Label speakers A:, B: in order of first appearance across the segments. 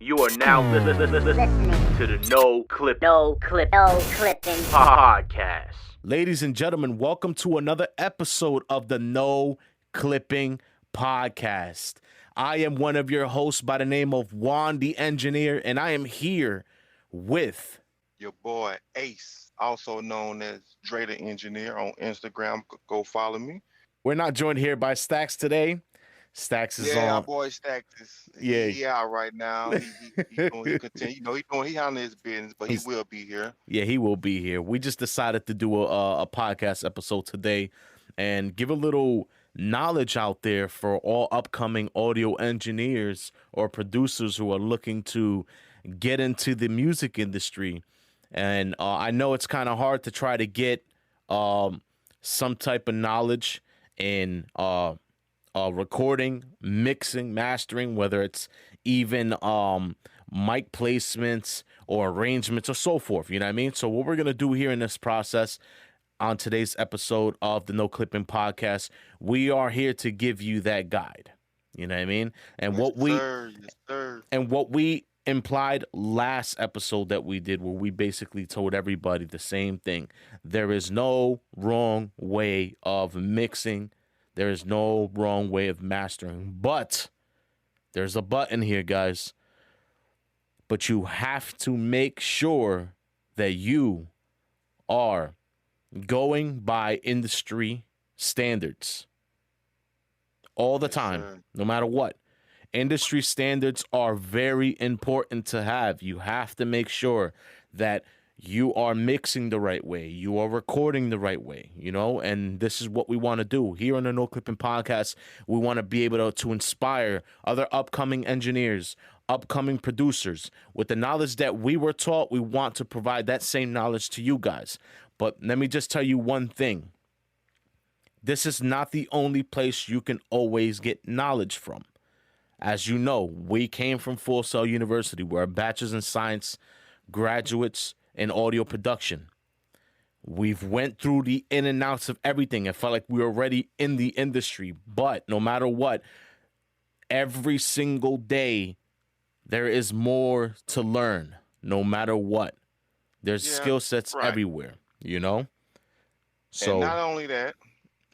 A: You are now listening to the No Clipping podcast.
B: Ladies and gentlemen, welcome to another episode of the No Clipping podcast. I am one of your hosts by the name of Juan the Engineer, and I am here with
C: your boy Ace, also known as Dre the Engineer on Instagram. Go follow me.
B: We're not joined here by Stacks today. Stacks is
C: Our
B: on.
C: boy Stacks is
B: Yeah.
C: out right now. He continue. He handling his business, but he will be here.
B: Yeah, he will be here. We just decided to do a podcast episode today and give a little knowledge out there for all upcoming audio engineers or producers who are looking to get into the music industry. And I know it's kind of hard to try to get some type of knowledge in recording, mixing, mastering, whether it's even mic placements or arrangements or so forth. You know what I mean? So what we're going to do here in this process on today's episode of the No Clipping podcast, we are here to give you that guide. You know what I mean? And what we implied last episode that we did, where we basically told everybody the same thing. There is no wrong way of mixing. There is no wrong way of mastering. But there's a button here, guys. But you have to make sure that you are going by industry standards all the time, no matter what. Industry standards are very important to have. You have to make sure that you are mixing the right way, you are recording the right way, and this is what we want to do. Here on the No Clipping podcast, we want to be able to inspire other upcoming engineers, upcoming producers. With the knowledge that we were taught, we want to provide that same knowledge to you guys. But let me just tell you one thing. This is not the only place you can always get knowledge from. As you know, we came from Full Sail University. We're bachelor's in science graduates in audio production. We've went through the in and outs of everything. It felt like we were already in the industry. But no matter what, every single day, there is more to learn, no matter what. There's skill sets everywhere, So,
C: and not only that,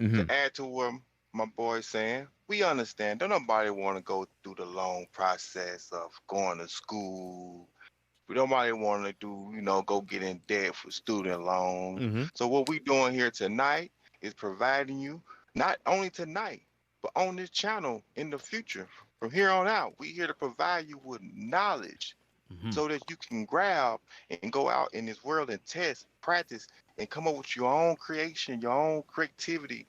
C: to add to what my boy's saying, we understand. Don't nobody want to go through the long process of going to school. We don't want to do, go get in debt for student loans. So what we doing here tonight is providing you, not only tonight, but on this channel in the future. From here on out, we here to provide you with knowledge so that you can grab and go out in this world and test, practice, and come up with your own creation, your own creativity,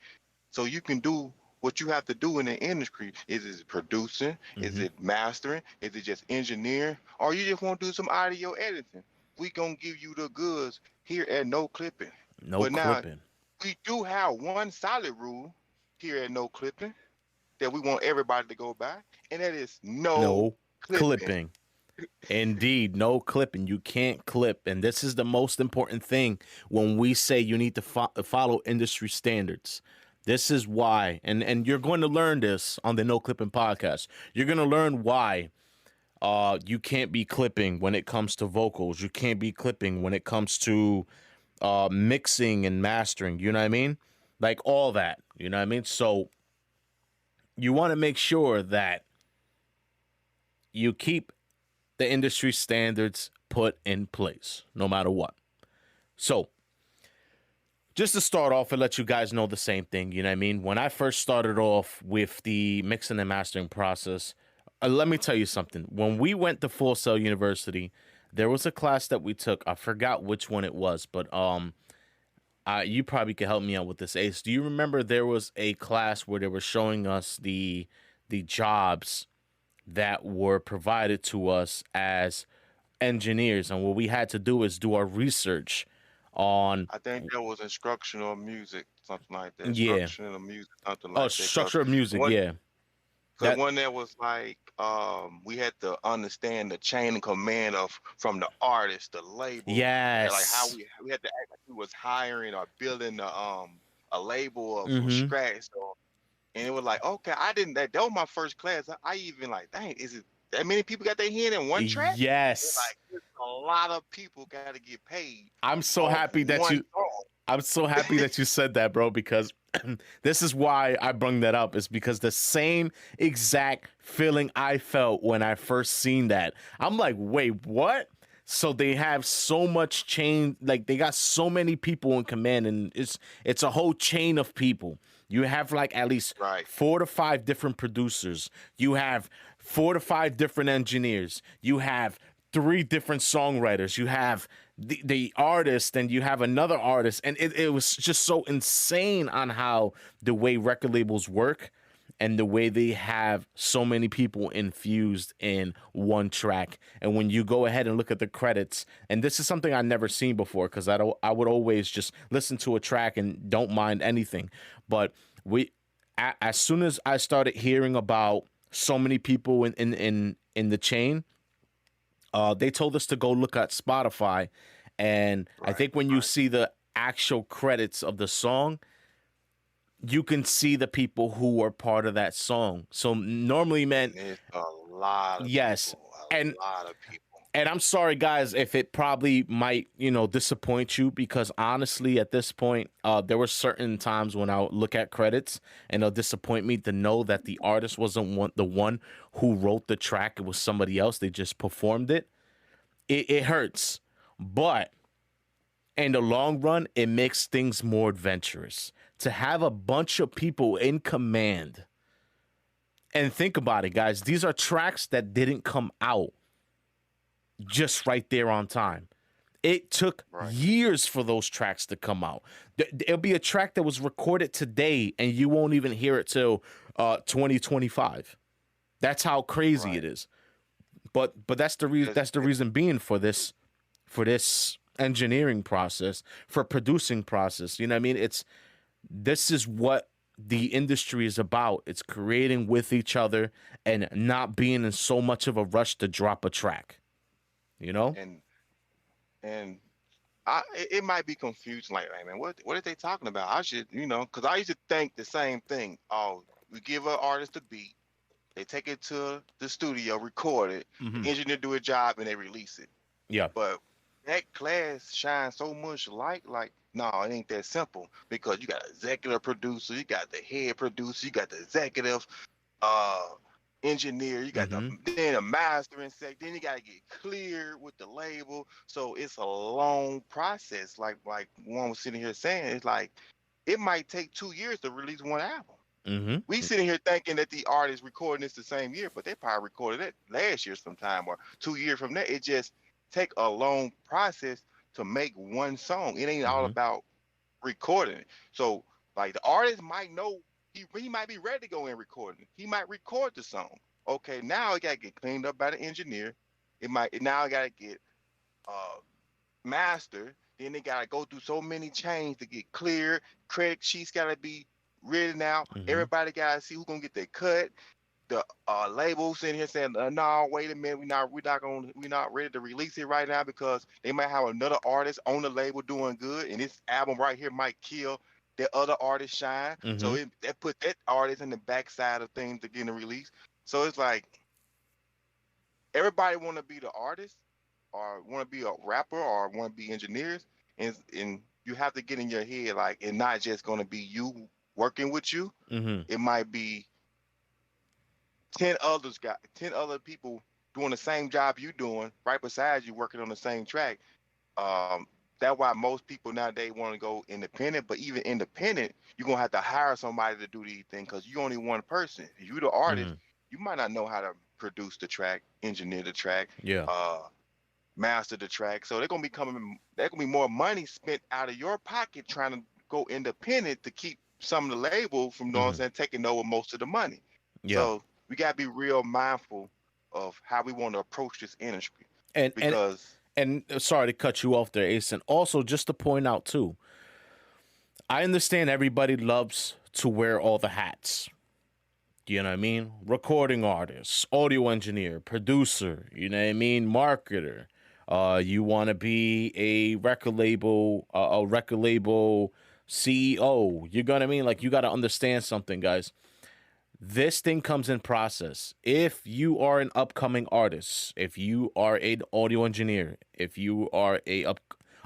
C: so you can do what you have to do in the industry. Is it producing? Is it mastering? Is it just engineering? Or you just want to do some audio editing? We gonna give you the goods here at No Clipping. But now, we do have one solid rule here at No Clipping that we want everybody to go by, and that is no clipping.
B: Indeed, no clipping. You can't clip. And this is the most important thing when we say you need to follow industry standards. This is why, and you're going to learn this on the No Clipping podcast. You're going to learn why you can't be clipping when it comes to vocals. You can't be clipping when it comes to mixing and mastering. You know what I mean? Like all that. You know what I mean? So you want to make sure that you keep the industry standards put in place, no matter what. So, just to start off and let you guys know the same thing, you know what I mean? When I first started off with the mixing and mastering process, let me tell you something. When we went to Full Sail University, there was a class that we took. I forgot which one it was, but you probably could help me out with this, Ace. Do you remember there was a class where they were showing us the jobs that were provided to us as engineers, and what we had to do is do our research on.
C: I think that was instructional music, something like that.
B: Yeah.
C: Instructional music, something like that.
B: Structure of music, yeah.
C: Because one that was like, we had to understand the chain of command from the artist, the label.
B: Yes.
C: Like how we had to act like we was hiring or building a label from scratch. So, and it was like, okay, that was my first class. I even like, dang, that many people got their hand in one track? It's
B: Yes.
C: like a lot of people got to get paid
B: I'm so
C: off
B: happy that
C: one
B: you
C: song.
B: I'm so happy that you said that, bro, because this is why I brung that up. Is because the same exact feeling I felt when I first seen that. I'm like, wait, what? So they have so much chain, like they got so many people in command, and it's a whole chain of people. You have like at least
C: Right.
B: 4 to 5 different producers. You have 4 to 5 different engineers. You have 3 different songwriters. You have the artist, and you have another artist, and it was just so insane on how the way record labels work and the way they have so many people infused in one track. And when you go ahead and look at the credits, and this is something I've never seen before, because I would always just listen to a track and don't mind anything, but as soon as I started hearing about so many people in the chain, they told us to go look at Spotify, and I
C: Right.
B: think when you see the actual credits of the song, you can see the people who were part of that song. So normally, man,
C: And it's a lot of
B: yes,
C: people.
B: and
C: A lot of people.
B: and I'm sorry, guys, if it probably might, disappoint you, because honestly, at this point, there were certain times when I would look at credits and it'll disappoint me to know that the artist wasn't the one who wrote the track. It was somebody else. They just performed it. It hurts, but in the long run, it makes things more adventurous to have a bunch of people in command. And think about it, guys. These are tracks that didn't come out just right there on time. It took
C: Right.
B: years for those tracks to come out. There'll be a track that was recorded today, and you won't even hear it till 2025. That's how crazy
C: Right.
B: it is. But that's the reason. That's the reason being for this engineering process, for producing process. You know what I mean? This is what the industry is about. It's creating with each other and not being in so much of a rush to drop a track. You know?
C: And it might be confusing. Like, hey, man, what are they talking about? I should, because I used to think the same thing. Oh, we give an artist a beat, they take it to the studio, record it, the engineer do a job, and they release it.
B: Yeah.
C: But that class shines so much light. Like, no, it ain't that simple, because you got executive producer, you got the head producer, you got the executive engineer, you got then a mastering sec, then you got to get cleared with the label. So it's a long process. Like one was sitting here saying, it's like it might take 2 years to release one album. We sitting here thinking that the artist recording this the same year, but they probably recorded it last year sometime or 2 years from there. It just take a long process to make one song. It ain't all about recording it. So like the artist might know he might be ready to go in recording. He might record the song. Okay, now it gotta get cleaned up by the engineer. It gotta get mastered. Then they gotta go through so many chains to get cleared. Credit sheets gotta be written out. Everybody gotta see who's gonna get their cut. The label sitting here saying, "No, wait a minute, we're not ready to release it right now because they might have another artist on the label doing good, and this album right here might kill the other artist shine." So that put that artist in the backside of things to get a release. So it's like everybody want to be the artist, or want to be a rapper, or want to be engineers, and you have to get in your head like it's not just going to be you working with you. It might be 10 other people doing the same job you doing right beside you, working on the same track. That's why most people nowadays want to go independent. But even independent, you're gonna have to hire somebody to do these things because you're only one person. If you're the artist, you might not know how to produce the track, engineer the track, master the track. So they're gonna be more money spent out of your pocket trying to go independent to keep some of the label from, know what I'm saying, taking over most of the money. So we gotta be real mindful of how we want to approach this industry.
B: And sorry to cut you off there, Ace. And also, just to point out too, I understand everybody loves to wear all the hats. You know what I mean? Recording artist, audio engineer, producer, you know what I mean? Marketer. You want to be a record label CEO. You know what I mean? Like, you got to understand something, guys. This thing comes in process. If you are an upcoming artist, if you are an audio engineer, if you are a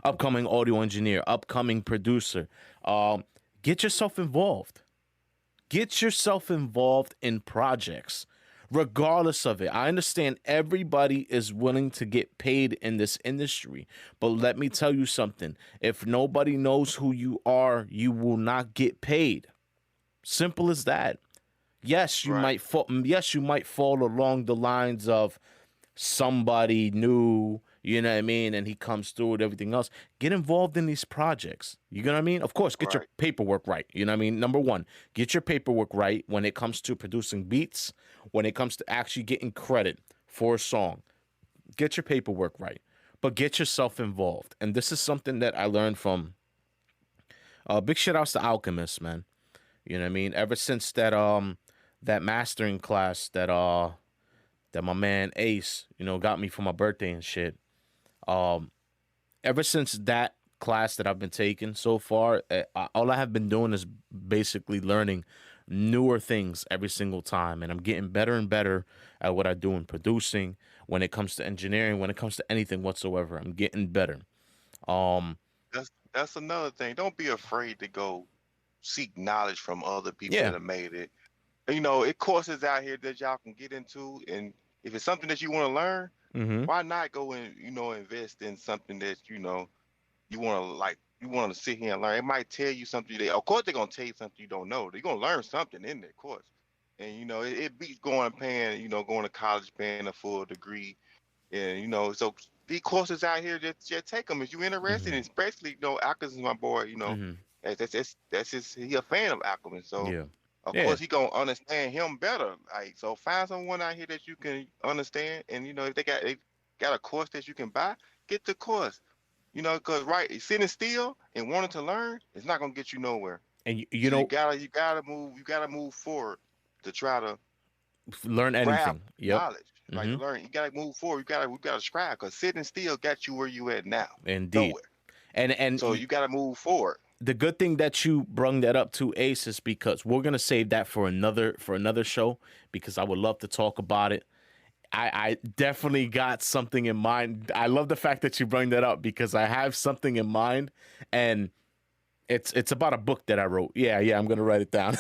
B: upcoming audio engineer, upcoming producer, um, get yourself involved. Get yourself involved in projects, regardless of it. I understand everybody is willing to get paid in this industry, but let me tell you something. If nobody knows who you are, you will not get paid. Simple as that. Yes, you
C: Right.
B: might fall. Yes, you might fall along the lines of somebody new. You know what I mean? And he comes through with everything else. Get involved in these projects. You know what I mean? Of course, get your
C: Right.
B: paperwork right. You know what I mean? Number one, get your paperwork right when it comes to producing beats, when it comes to actually getting credit for a song. Get your paperwork right, but get yourself involved. And this is something that I learned from big shout outs to Alchemist, man. You know what I mean? Ever since that mastering class that my man Ace, got me for my birthday and shit. Um Ever since that class that I've been taking so far, all I have been doing is basically learning newer things every single time, and I'm getting better and better at what I do in producing. When it comes to engineering, when it comes to anything whatsoever, I'm getting better. Um,
C: That's another thing. Don't be afraid to go seek knowledge from other people
B: yeah.
C: that have made it. It courses out here that y'all can get into, and if it's something that you want to learn,
B: Mm-hmm.
C: why not go and invest in something that you want to like you want to sit here and learn. It might tell you something. Of course, they're gonna tell you something you don't know. They're gonna learn something in there, of course. And it beats going and paying, going to college, paying a full degree, and so these courses out here, just take them if you're interested,
B: Mm-hmm.
C: and especially Alchemist is my boy.
B: Mm-hmm.
C: That's just he a fan of Alchemist, so
B: Yeah.
C: of
B: Yeah.
C: course he gonna understand him better. Like, so find someone out here that you can understand, and if they got a course that you can buy, get the course. Because right, sitting still and wanting to learn is not gonna get you nowhere.
B: And you
C: So you
B: know,
C: gotta move forward to try to
B: learn
C: grab
B: anything. Yep.
C: knowledge. Like,
B: Mm-hmm.
C: to learn, you gotta move forward. We gotta strive, because sitting still got you where you at now,
B: Indeed.
C: nowhere.
B: And
C: So you gotta move forward.
B: the good thing that you brung that up to, Ace, is because we're gonna save that for another show, because I would love to talk about it. I definitely got something in mind. I love the fact that you bring that up, because I have something in mind, and it's about a book that I wrote. Yeah, I'm gonna write it down.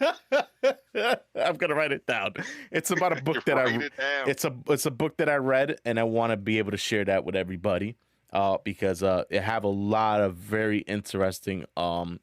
B: I'm gonna write it down. It's about a book that
C: Write it down.
B: it's a book that I read, and I want to be able to share that with everybody. Because it have a lot of very interesting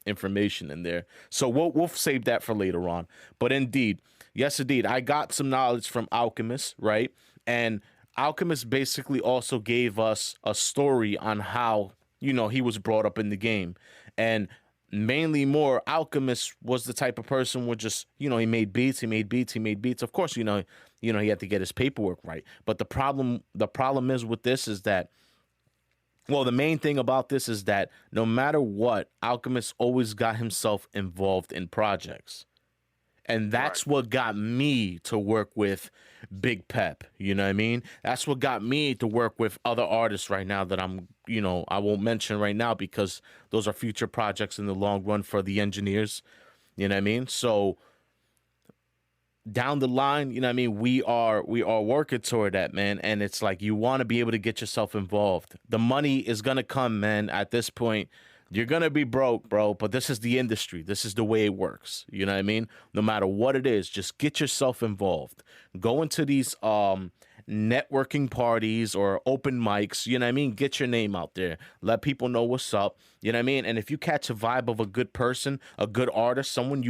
B: information in there. So we'll save that for later on. But indeed, yes, indeed, I got some knowledge from Alchemist, right? And Alchemist basically also gave us a story on how he was brought up in the game, and mainly more Alchemist was the type of person would just he made beats, of course, he had to get his paperwork right. But the problem is with this is that, well, the main thing about this is that no matter what, Alchemist always got himself involved in projects. And
C: Right.
B: that's what got me to work with Big Pep. You know what I mean? That's what got me to work with other artists right now that I won't mention right now, because those are future projects in the long run for the engineers. You know what I mean? So down the line, you know what I mean, we are working toward that, man. And it's like, you want to be able to get yourself involved. The money is gonna come, man. At this point, you're gonna be broke, bro. But this is the industry. This is the way it works. You know what I mean? No matter what it is, just get yourself involved. Go into these networking parties or open mics, you know what I mean? Get your name out there. Let people know what's up. You know what I mean? And if you catch a vibe of a good person, a good artist, someone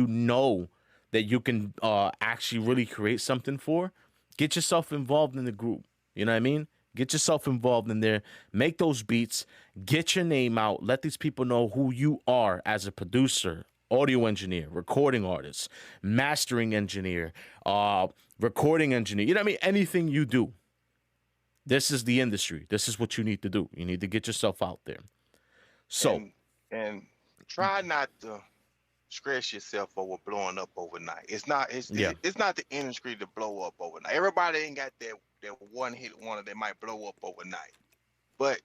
B: that you can actually really create something for, get yourself involved in the group. You know what I mean? Get yourself involved in there. Make those beats. Get your name out. Let these people know who you are as a producer, audio engineer, recording artist, mastering engineer, recording engineer. You know what I mean? Anything you do. This is the industry. This is what you need to do. You need to get yourself out there. So,
C: And try not to stress yourself over blowing up overnight. It's not it's
B: yeah.
C: it's not the industry to blow up overnight. Everybody ain't got that one hit wonder that might blow up overnight. But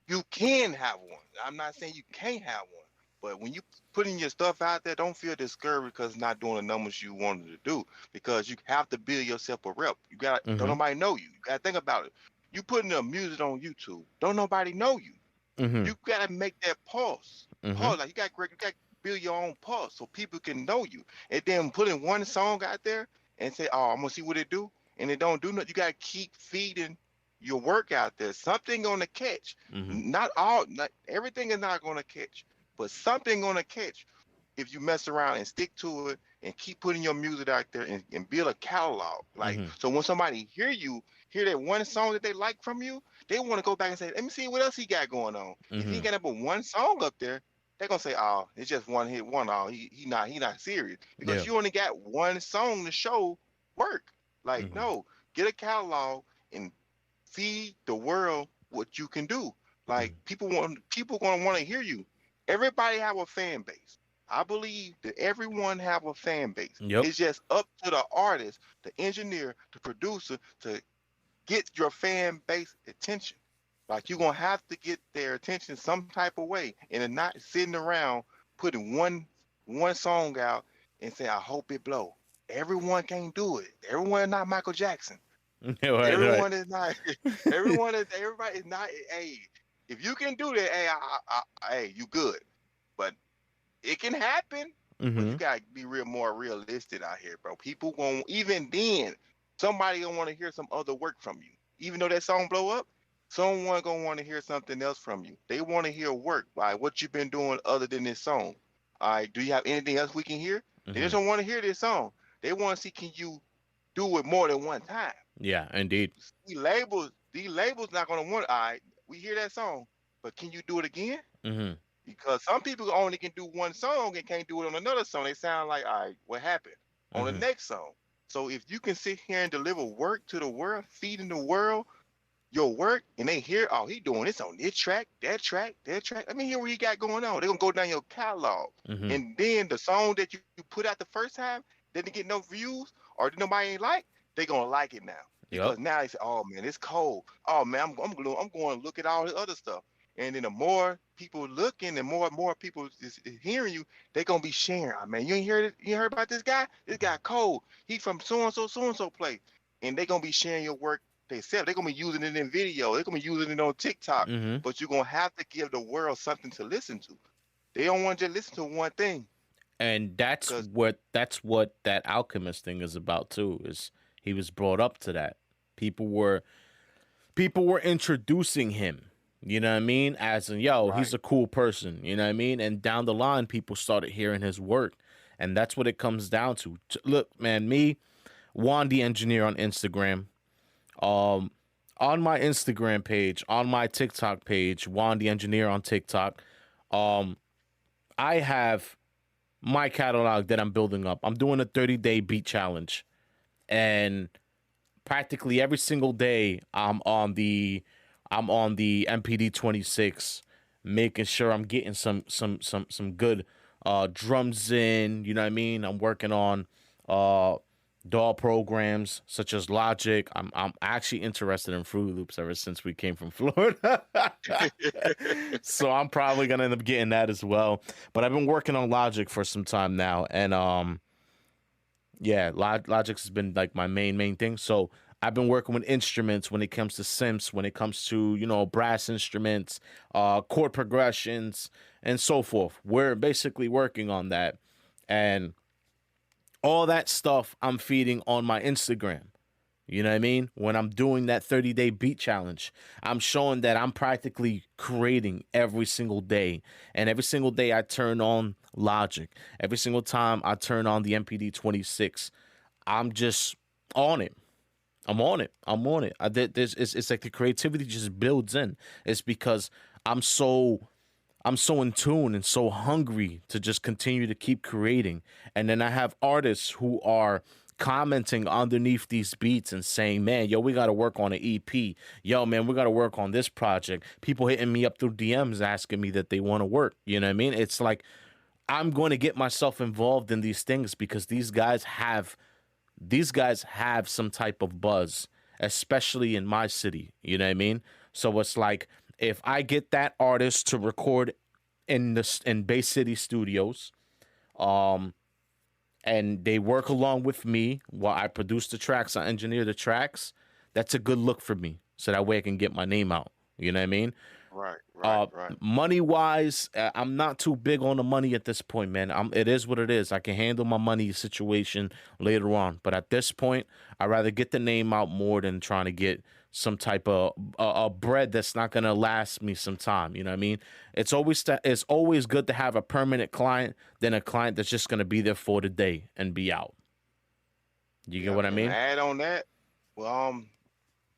C: you can have one. I'm not saying you can't have one, But when you putting your stuff out there, don't feel discouraged because it's not doing the numbers you wanted to do. Because you have to build yourself a rep. You got don't
B: Mhm.
C: nobody know you. You gotta think about it. You putting the music on YouTube. Don't nobody know you.
B: Mhm.
C: You gotta make that pulse.
B: Mhm.
C: Pulse. Like you got to build your own pulse so people can know you. And then putting one song out there and say, "Oh, I'm gonna see what it do," and it don't do nothing. You gotta keep feeding your work out there. Something gonna catch.
B: Mhm.
C: Not everything is not gonna catch, but something gonna catch if you mess around and stick to it and keep putting your music out there and build a catalog. Like
B: Mhm.
C: so when somebody hear that one song that they like from you, they want to go back and say, let me see what else he got going on. If he
B: Mhm.
C: got up with one song up there, they're gonna say, oh, it's just one hit one. Oh, he not serious. Because
B: Yeah.
C: you only got one song to show work. Like,
B: Mhm.
C: no, get a catalog and feed the world what you can do. Like
B: Mhm.
C: people gonna want to hear you. Everybody have a fan base. I believe that everyone have a fan base.
B: Yep.
C: It's just up to the artist, the engineer, the producer to get your fan base attention. Like you're gonna have to get their attention some type of way, and then not sitting around putting one song out and say, "I hope it blow." Everyone can't do it. Everyone is not Michael Jackson.
B: Right. Right.
C: Everyone is not. Everybody is not. Hey, if you can do that, hey, hey, you good. But it can happen, but you
B: Mhm.
C: gotta be more realistic out here, bro. People won't even then. Somebody gonna want to hear some other work from you, even though that song blow up. Someone gonna want to hear something else from you. They want to hear work, like what you've been doing other than this song. All right, do you have anything else we can hear? They just
B: Mhm.
C: don't want to hear this song. They want to see can you do it more than one time.
B: Yeah. Indeed.
C: These labels not gonna want. All right, we hear that song, but can you do it again?
B: Mhm.
C: Because some people only can do one song and can't do it on another song. They sound like, all right, what happened on the
B: Mhm.
C: next song? So if you can sit here and deliver work to the world, feeding the world your work, and they hear, oh, he doing this on this track, that track, that track. Let me hear what he got going on. They're gonna go down your catalog,
B: Mhm.
C: and then the song that you put out the first time didn't get no views or nobody ain't like, they gonna like it now
B: Yep.
C: because now they say, oh man, it's cold. Oh man, I'm going to look at all the other stuff. And then the more people looking and more people is hearing you, they gonna be sharing. Oh, man, you ain't heard it? You heard about this guy? This guy cold. He from so and so place, and they gonna be sharing your work themselves. They're gonna be using it in video. They're gonna be using it on TikTok.
B: Mhm.
C: But you're gonna have to give the world something to listen to. They don't want to just listen to one thing
B: And that's
C: because
B: what that alchemist thing is about too. Is he was brought up to that. People were people were introducing him. You know what I mean? As in, yo, he's
C: right,
B: a cool person. You know what I mean? And down the line, people started hearing his work, and that's what it comes down to. Look, man, me, Juan the engineer on Instagram. Um, on my Instagram page, on my TikTok page, Juan the engineer on TikTok. Um, I have my catalog that I'm building up. I'm doing a 30-day beat challenge, and practically every single day I'm on the MPD 26, making sure I'm getting some good drums in. You know what I mean? I'm working on uh DAW programs such as Logic. I'm actually interested in Fruit Loops ever since we came from Florida. So I'm probably gonna end up getting that as well. But I've been working on Logic for some time now, and yeah, Logic's has been like my main thing. So I've been working with instruments when it comes to synths, when it comes to brass instruments, chord progressions, and so forth. We're basically working on that, and all that stuff I'm feeding on my Instagram. You know what I mean? When I'm doing that 30-day beat challenge, I'm showing that I'm practically creating every single day. And every single day I turn on Logic. Every single time I turn on the MPD 26, I'm just on it. I'm on it. I'm on it. It's like the creativity just builds in. It's because I'm so I'm so in tune and so hungry to just continue to keep creating. And then I have artists who are commenting underneath these beats and saying, man, yo, we got to work on an EP. Yo, man, we got to work on this project. People hitting me up through DMs asking me that they want to work. You know what I mean? It's like I'm going to get myself involved in these things because these guys have some type of buzz, especially in my city. You know what I mean? So it's like if I get that artist to record in Bay City Studios. Um, and they work along with me while I produce the tracks, I engineer the tracks. That's a good look for me, so that way I can get my name out. You know what I mean?
C: Right, right,
B: Uh,
C: right.
B: Money wise, I'm not too big on the money at this point, man. It is what it is. I can handle my money situation later on, but at this point, I'd rather get the name out more than trying to get some type of bread that's not gonna last me some time. You know what I mean? It's always good to have a permanent client than a client that's just gonna be there for the day and be out. You get
C: Yeah,
B: what I
C: and
B: mean?
C: add on that, well,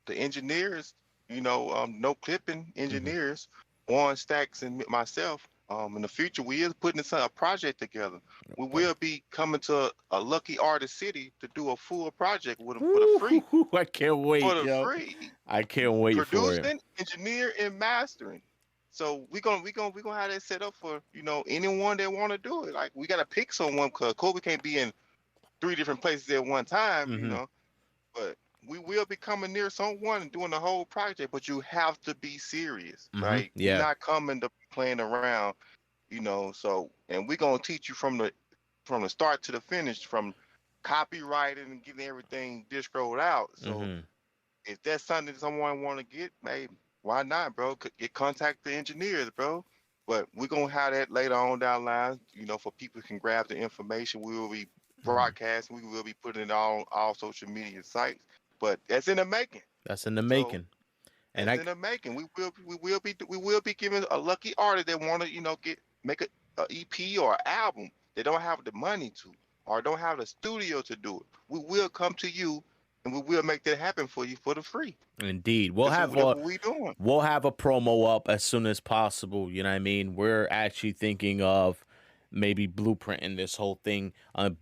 C: the engineers, no clipping
B: Hmm.
C: engineers, Juan Stacks and myself. In the future, we is putting a project together. We
B: But
C: will be coming to a lucky artist city to do a full project with them for the free.
B: woo, I can't
C: For
B: wait,
C: the
B: yo.
C: free,
B: I can't wait for it.
C: producing, engineer, and mastering. So we gonna have that set up for anyone that want to do it. Like we gotta pick someone because Kobe can't be in three different places at one time.
B: Hmm.
C: But we will be coming near someone and doing the whole project, but you have to be serious.
B: Hmm.
C: Like we're
B: Yeah.
C: not coming to playing around, so and we're gonna teach you from the start to the finish, from copywriting and getting everything discroed out. So
B: Hmm.
C: if that's something someone want to get, maybe why not, bro? Get contact the engineers, bro. But we're gonna have that later on down the line, for people can grab the information. We will be
B: Hmm.
C: broadcasting. We will be putting it on all social media sites. But that's in the making.
B: That's in the
C: So
B: making. And
C: that's
B: I
C: in the making. We will be giving a lucky artist that want to get make a EP or an album. They don't have the money to, or don't have the studio to do it. We will come to you, and we will make that happen for you for the free.
B: indeed
C: That's what we doing.
B: we'll have a promo up as soon as possible. You know what I mean? We're actually thinking of maybe blueprinting this whole thing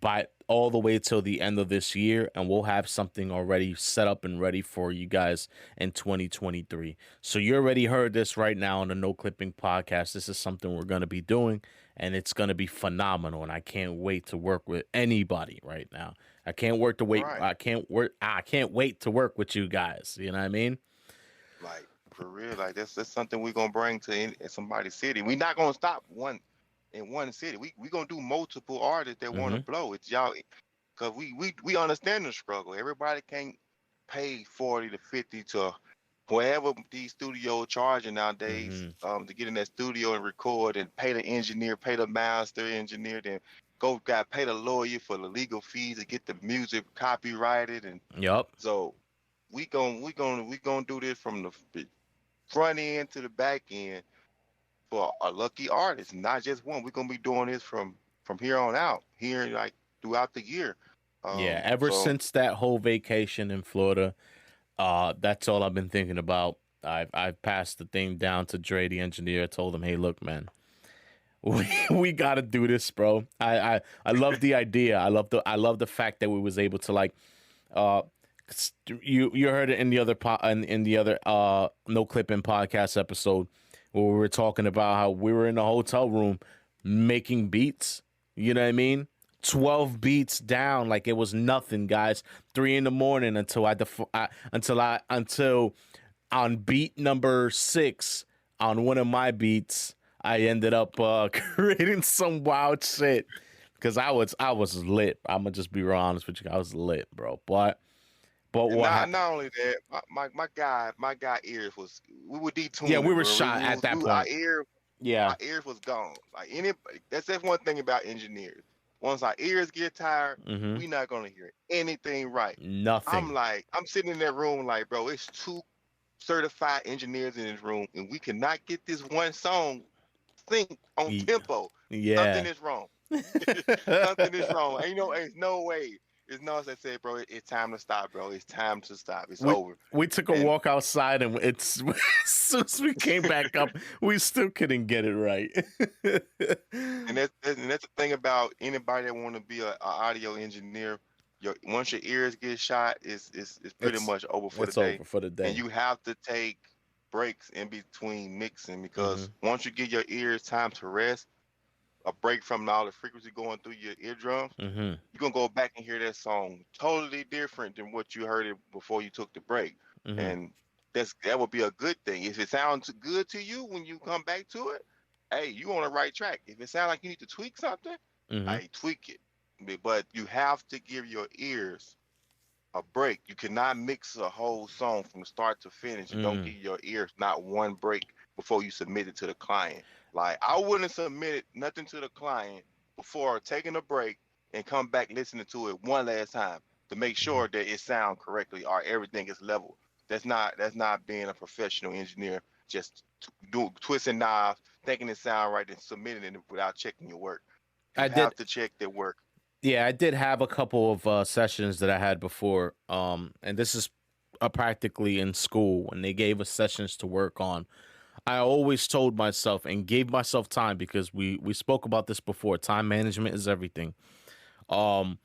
B: by all the way till the end of this year, and we'll have something already set up and ready for you guys in 2023. So you already heard this right now on the No Clipping podcast. This is something we're gonna be doing, and it's gonna be phenomenal. And I can't wait to work with anybody right now. I can't work to wait.
C: Right.
B: I can't wait to work with you guys. You know what I mean?
C: Like for real. Like that's something we're gonna bring to in somebody's city. We're not gonna stop in one city. We gonna do multiple artists that want to
B: Mm-hmm.
C: blow. It's y'all because we understand the struggle. Everybody can't pay 40 to 50 to whatever these studios charging nowadays
B: Mm-hmm.
C: to get in that studio and record and pay the engineer, pay the master engineer, then got pay the lawyer for the legal fees to get the music copyrighted. And
B: Yup.
C: so we gonna do this from the front end to the back end for a lucky artist, not just one. We're gonna be doing this from here on out, here like throughout the year.
B: Yeah. Ever
C: So
B: since that whole vacation in Florida, that's all I've been thinking about. I've passed the thing down to Dre, the engineer. I told him, "Hey, look, man, we got to do this, bro. I love the idea. I love the fact that we was able to like, uh, you heard it in the other in the other No Clipping podcast episode where we were talking about how we were in a hotel room making beats. You know what I mean? 12 beats down like it was nothing, guys. 3 in the morning until on beat number 6 on one of my beats, I ended up creating some wild shit because I was lit. I'm gonna just be real honest with you. I was lit, bro. But
C: and
B: what
C: not
B: happened?
C: not only that, my guy ears was we were
B: Yeah, we
C: detuned,
B: were
C: bro.
B: shot at that
C: Our
B: point.
C: ear
B: Yeah.
C: our ears was gone. Like that's one thing about engineers. Once our ears get tired,
B: Mm-hmm.
C: we not gonna hear anything right.
B: Nothing.
C: I'm sitting in that room like, bro, it's two certified engineers in this room, and we cannot get this one song synced on
B: Ye-
C: tempo. Something
B: Yeah.
C: is wrong. Something is wrong. Ain't no way. It's no as I said, bro. It's time to stop, bro. It's time to stop. It's
B: we
C: over.
B: we took a
C: And
B: walk outside and it's as soon as we came back up, we still couldn't get it right.
C: and that's the thing about anybody that want to be a audio engineer. Once your ears get shot, it's pretty
B: it's
C: much over for the
B: it's
C: day.
B: over for the
C: And
B: day.
C: you have to take breaks in between mixing
B: Mm-hmm.
C: because once you give your ears time to rest, a break from all the frequency going through your eardrums,
B: Mm-hmm.
C: you're gonna go back and hear that song totally different than what you heard it before you took the break.
B: Mm-hmm.
C: And that would be a good thing. If it sounds good to you when you come back to it, hey, you on the right track. If it sounds like you need to tweak something,
B: Mm-hmm.
C: I tweak it. But you have to give your ears a break. You cannot mix a whole song from start to finish and don't
B: Mm.
C: give your ears not one break before you submit it to the client. Like I wouldn't submit nothing to the client before taking a break and come back listening to it one last time to make
B: Mm-hmm.
C: sure that it sounds correctly or everything is level. That's not being a professional engineer. Just twisting knobs, thinking it sound right, and submitting it without checking your work. You
B: I
C: have
B: did.
C: to check their work.
B: Yeah, I did have a couple of sessions that I had before. And this is practically in school when they gave us sessions to work on. I always told myself and gave myself time because we spoke about this before. Time management is everything. Um,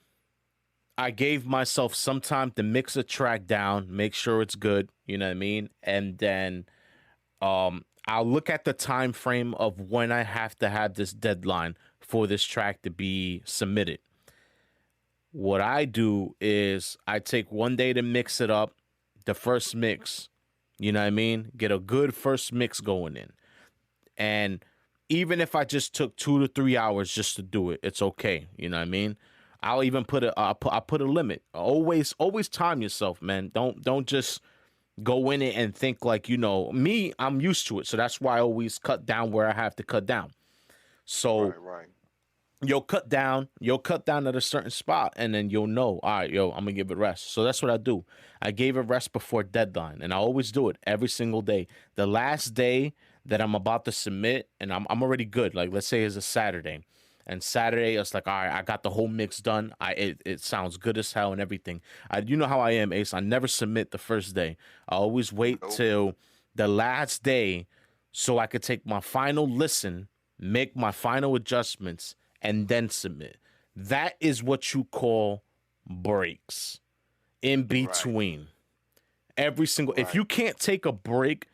B: I gave myself some time to mix a track down, make sure it's good. You know what I mean, and then I'll look at the time frame of when I have to have this deadline for this track to be submitted. What I do is I take one day to mix it up, the first mix, you know what I mean? Get a good first mix going in. And even if I just took 2 to 3 hours just to do it, it's okay. You know what I mean? I'll even I put a limit. Always time yourself, man. Don't just go in it and think like, me, I'm used to it. So that's why I always cut down where I have to cut down. So
C: Right, right,
B: you'll cut down at a certain spot and then you'll know, all right, yo, I'm gonna give it rest. So that's what I do. I gave it rest before deadline, and I always do it every single day. The last day that I'm about to submit and I'm already good, like let's say it's a Saturday, and Saturday it's like, all right, I got the whole mix done. It sounds good as hell and everything. You know how I am, Ace. I never submit the first day. I always wait
C: nope,
B: till the last day so I could take my final listen, make my final adjustments, and then submit. That is what you call breaks in
C: right,
B: between. Every single, if
C: right,
B: you can't take a break,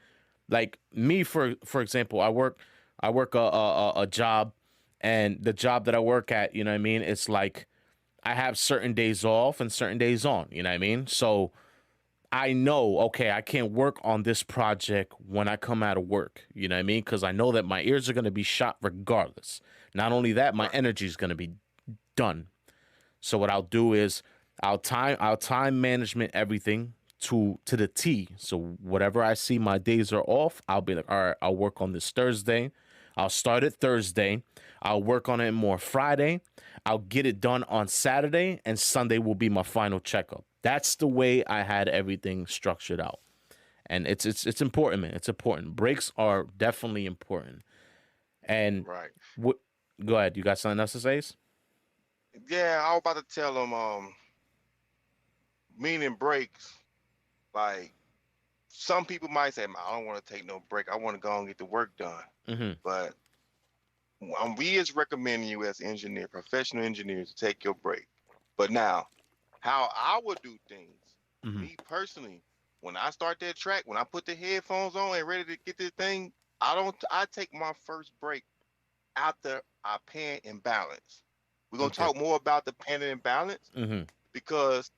B: like me for example, I work a job, and the job that I work at, you know what I mean? It's like I have certain days off and certain days on, you know what I mean? So I know, okay, I can't work on this project when I come out of work. You know what I mean? Because I know that my ears are going to be shot regardless. Not only that, my
C: right.
B: energy is going to be done. So what I'll do is I'll time management everything to the T. So whatever I see my days are off, I'll be like, all right, I'll work on this Thursday. I'll start it Thursday. I'll work on it more Friday. I'll get it done on Saturday, and Sunday will be my final checkup. That's the way I had everything structured out. And it's important, man. It's important. Breaks are definitely important. And
C: Right.
B: what go ahead. You got something else to say?
C: Yeah, I was about to tell them, meaning breaks. Like some people might say, "Man, I don't want to take no break. I want to go and get the work done."
B: Mm-hmm.
C: But we is recommending you as engineer, professional engineers, to take your break. But now, how I would do things,
B: Mm-hmm.
C: me personally, when I start that track, when I put the headphones on and ready to get this thing, I take my first break after I pan and balance. We're gonna
B: Okay.
C: talk more about the pan and balance
B: Mm-hmm.
C: because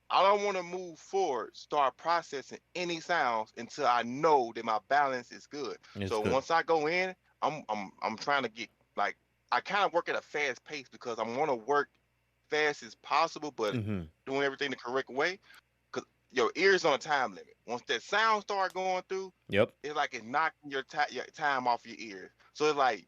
C: I don't want to move forward, start processing any sounds until I know that my balance is good.
B: It's
C: So
B: good.
C: once I go in, I'm trying to get like I kind of work at a fast pace because I want to work fast as possible, but
B: Mm-hmm.
C: doing everything the correct way. Cause your ears on a time limit. Once that sound start going through,
B: Yep.
C: it's like it's knocking your time off your ears. So it's like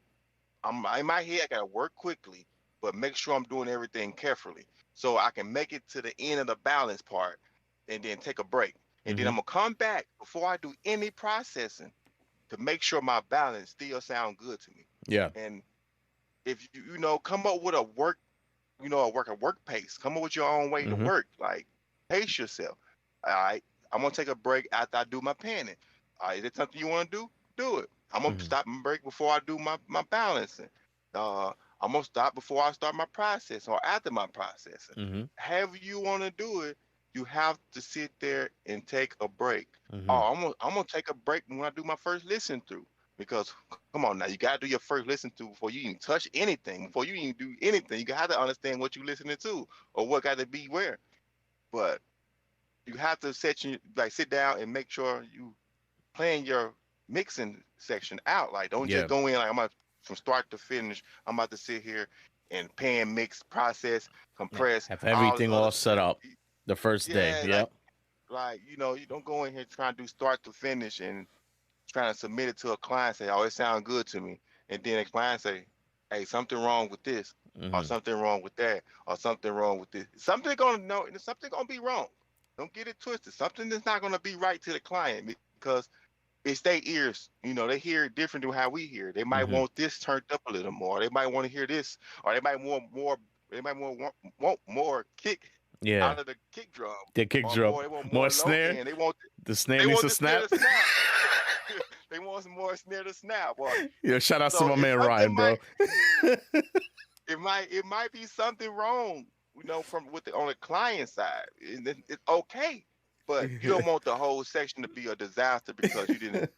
C: I'm in my head. I gotta work quickly, but make sure I'm doing everything carefully, so I can make it to the end of the balance part, and then take a break. And then
B: Mm-hmm.
C: I'm gonna come back before I do any processing to make sure my balance still sound good to me.
B: Yeah.
C: And if you come up with a work, a work pace. Come up with your own way to
B: Mm-hmm.
C: work. Like pace yourself. All right. I'm gonna take a break after I do my panning. All right, is it something you want to do? Do it. I'm gonna
B: Mm-hmm.
C: stop and break before I do my balancing. Uh, I'm gonna stop before I start my process or after my processing.
B: Mm-hmm.
C: However you want to do it, you have to sit there and take a break.
B: Mm-hmm.
C: Oh, I'm gonna take a break when I do my first listen through because come on now, you gotta do your first listen through before you even touch anything, before you even do anything. You have to understand what you're listening to or what got to be where. But you have to sit down and make sure you plan your mixing section out. Like don't just
B: Yeah.
C: go in like I'm gonna from start to finish. I'm about to sit here and pan, mix, process, compress,
B: Have
C: all this
B: everything
C: other
B: all set
C: stuff.
B: up the first day.
C: Yeah,
B: Yep.
C: like you don't go in here trying to do start to finish and trying to submit it to a client. Say, oh, it sounds good to me, and then a client say, hey, something wrong with this, or
B: Hmm.
C: something wrong with that, or something wrong with this. Something gonna be wrong. Don't get it twisted. Something is not gonna be right to the client because it's their ears. They hear it different than how we hear. They might
B: Hmm.
C: want this turned up a little more. They might want to hear this, or they might want more. They might want more kick
B: Yeah.
C: out of the kick drum,
B: The kick
C: or
B: drum.
C: more. They want
B: More
C: more low
B: snare.
C: end.
B: The snare
C: They
B: needs
C: want
B: to
C: the snare
B: snap.
C: to snap. They want some more snare to snap. Or
B: Yo, shout out to
C: so
B: my
C: if
B: man
C: something
B: Ryan,
C: might
B: bro.
C: it might be something wrong, from on the client side, and it's okay. But you don't want the whole section to be a disaster because you didn't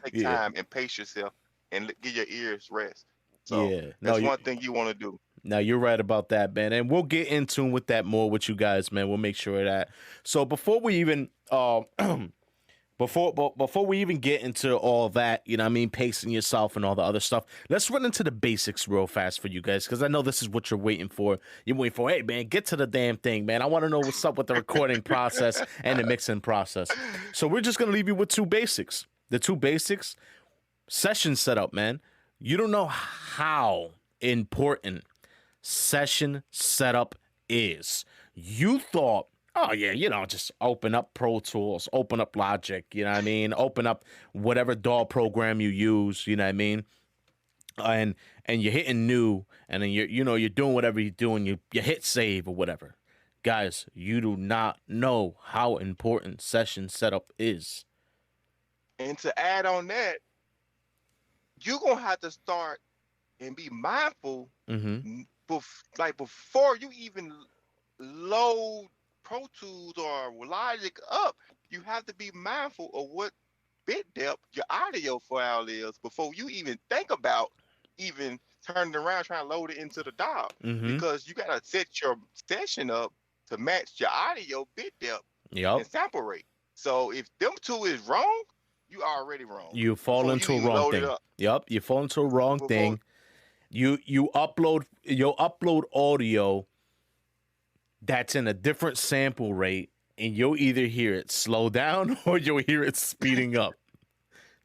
C: take
B: Yeah.
C: time and pace yourself and give your ears rest. So
B: Yeah. No,
C: that's one thing you want to do.
B: now you're right about that, man. And we'll get in tune with that more with you guys, man. We'll make sure of that. So before we even before we even get into all that, what I mean, pacing yourself and all the other stuff, let's run into the basics real fast for you guys, because I know this is what you're waiting for. You're waiting for, hey man, get to the damn thing, man. I want to know what's up with the recording process and the mixing process. So we're just gonna leave you with two basics. The two basics: session setup, man. You don't know how important session setup is. You thought, oh yeah, just open up Pro Tools, open up Logic, you know what I mean? Open up whatever DAW program you use, you know what I mean? And you're hitting new, and then you're doing whatever you're doing, you hit save or whatever. Guys, you do not know how important session setup is.
C: And to add on that, you're gonna have to start and be mindful,
B: Mm-hmm.
C: like before you even load Pro Tools or Logic up. You have to be mindful of what bit depth your audio file is before you even think about even turning around trying to load it into the DAW,
B: Mm-hmm.
C: because you gotta set your session up to match your audio bit depth
B: Yep.
C: and sample rate. So if them two is wrong, you already wrong
B: You fall
C: before you
B: into a
C: even
B: wrong
C: load it
B: thing.
C: up.
B: Yep, you fall into a wrong
C: Before
B: thing. You'll upload audio that's in a different sample rate, and you'll either hear it slow down or you'll hear it speeding up.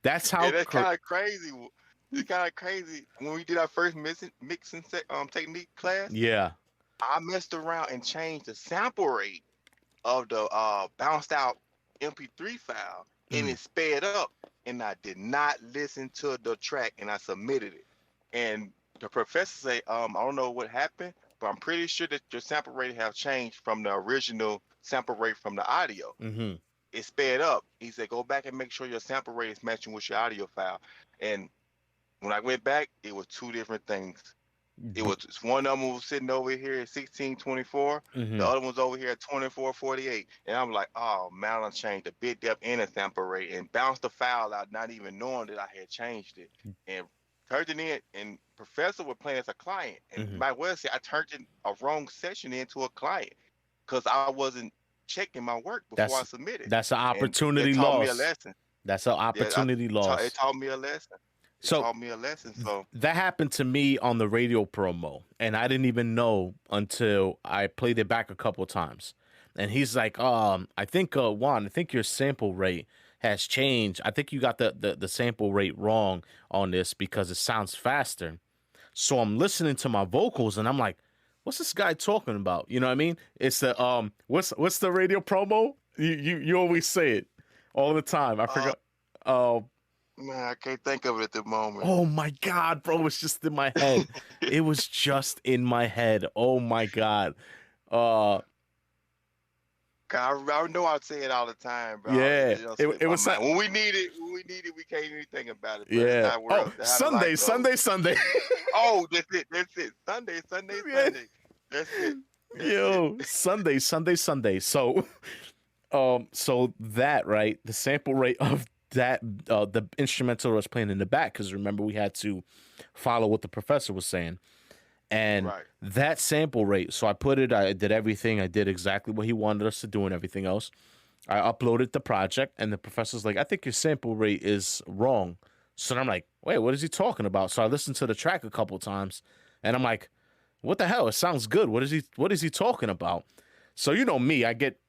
B: That's how.
C: and that's kind of crazy. It's kind of crazy. When we did our first mixing technique class,
B: Yeah.
C: I messed around and changed the sample rate of the bounced out MP3 file, and it sped up. And I did not listen to the track, and I submitted it. And the professor say, I don't know what happened, but I'm pretty sure that your sample rate have changed from the original sample rate from the audio.
B: Mm-hmm.
C: It sped up. He said, go back and make sure your sample rate is matching with your audio file. And when I went back, it was two different things. It was one of them was sitting over here at 1624.
B: Mm-hmm.
C: The other one's over here at 2448. And I'm like, oh man, I changed the bit depth and the sample rate and bounced the file out, not even knowing that I had changed it. And turned it in, and professor was playing as a client. And might well say I turned a wrong session into a client because I wasn't checking my work before I submitted.
B: That's an opportunity
C: it taught me a
B: loss.
C: lesson.
B: That's an opportunity loss.
C: It taught me a lesson.
B: So that happened to me on the radio promo, and I didn't even know until I played it back a couple times. And he's like, I think Juan, I think your sample rate has changed. I think you got the sample rate wrong on this because it sounds faster. So I'm listening to my vocals and I'm like, what's this guy talking about? You know what I mean? It's the what's the radio promo? You always say it all the time. I forgot.
C: Man, I can't think of it at the moment.
B: Oh my God, bro, it's just in my head. It was just in my head. Oh my God.
C: I know I'd say it all the time, bro.
B: Yeah, it was
C: when we need it, we can't even think about it.
B: Yeah. Sunday.
C: Oh, that's it. Sunday.
B: Yeah.
C: That's it.
B: Yo, Sunday. So, so that, right, the sample rate of that, the instrumental was playing in the back, because remember we had to follow what the professor was saying. And that sample rate, so I did everything. I did exactly what he wanted us to do and everything else. I uploaded the project, and the professor's like, I think your sample rate is wrong. So then I'm like, wait, what is he talking about? So I listened to the track a couple times, and I'm like, what the hell? It sounds good. What is he talking about? So you know me, I get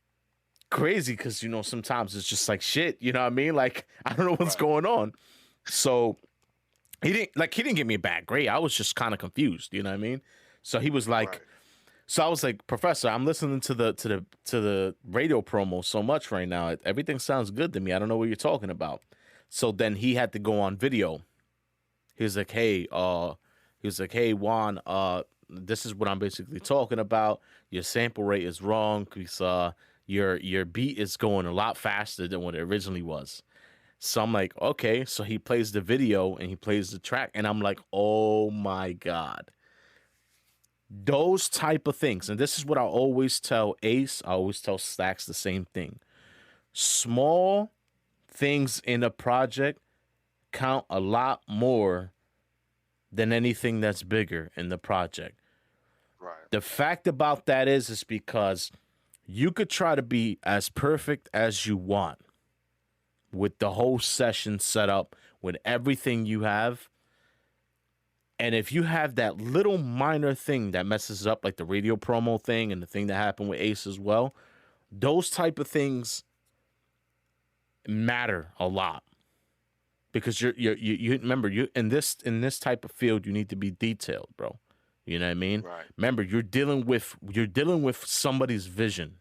B: crazy because sometimes it's just like shit. You know what I mean? Like I don't know what's
C: Right.
B: going on. So he didn't give me a bad grade. I was just kind of confused. You know what I mean? So he was like,
C: Right.
B: so I was like, Professor, I'm listening to the radio promo so much right now. Everything sounds good to me. I don't know what you're talking about. So then he had to go on video. He was like, hey, Juan, this is what I'm basically talking about. Your sample rate is wrong because your beat is going a lot faster than what it originally was. So I'm like, okay. So he plays the video and he plays the track, and I'm like, oh my God. Those type of things, and this is what I always tell Ace, I always tell Stacks the same thing. Small things in a project count a lot more than anything that's bigger in the project.
C: Right.
B: The fact about that is because you could try to be as perfect as you want with the whole session set up, with everything you have. And if you have that little minor thing that messes up, like the radio promo thing and the thing that happened with Ace as well, those type of things matter a lot. Because you remember, you in this type of field, you need to be detailed, bro. You know what I mean?
C: Right.
B: Remember, you're dealing with somebody's vision.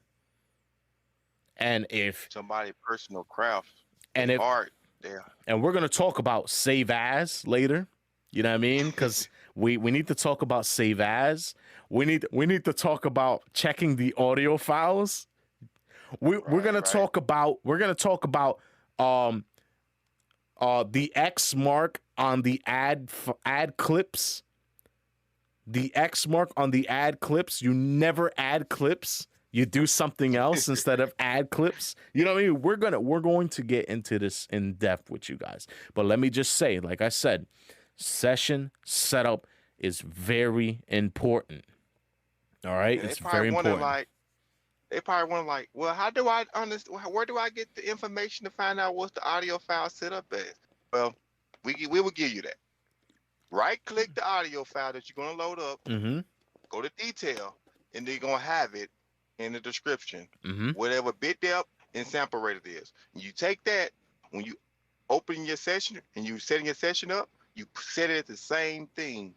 B: And if
C: Somebody personal craft
B: and if
C: art, yeah.
B: and we're gonna talk about save as later. You know what I mean? Because we need to talk about save as. We need to talk about checking the audio files. We're gonna talk about the X mark on the ad clips. The X mark on the ad clips. You never add clips. You do something else instead of add clips. You know what I mean? We're going to get into this in depth with you guys. But let me just say, like I said, session setup is very important. All right?
C: And
B: It's very important.
C: they probably want like, well, how do I understand? Where do I get the information to find out what's the audio file set up as? Well, we will give you that. Right click the audio file that you're gonna load up,
B: Mm-hmm.
C: go to detail, and they're gonna have it in the description,
B: Mm-hmm.
C: whatever bit depth and sample rate it is. And you take that when you open your session and you setting your session up, you set it at the same thing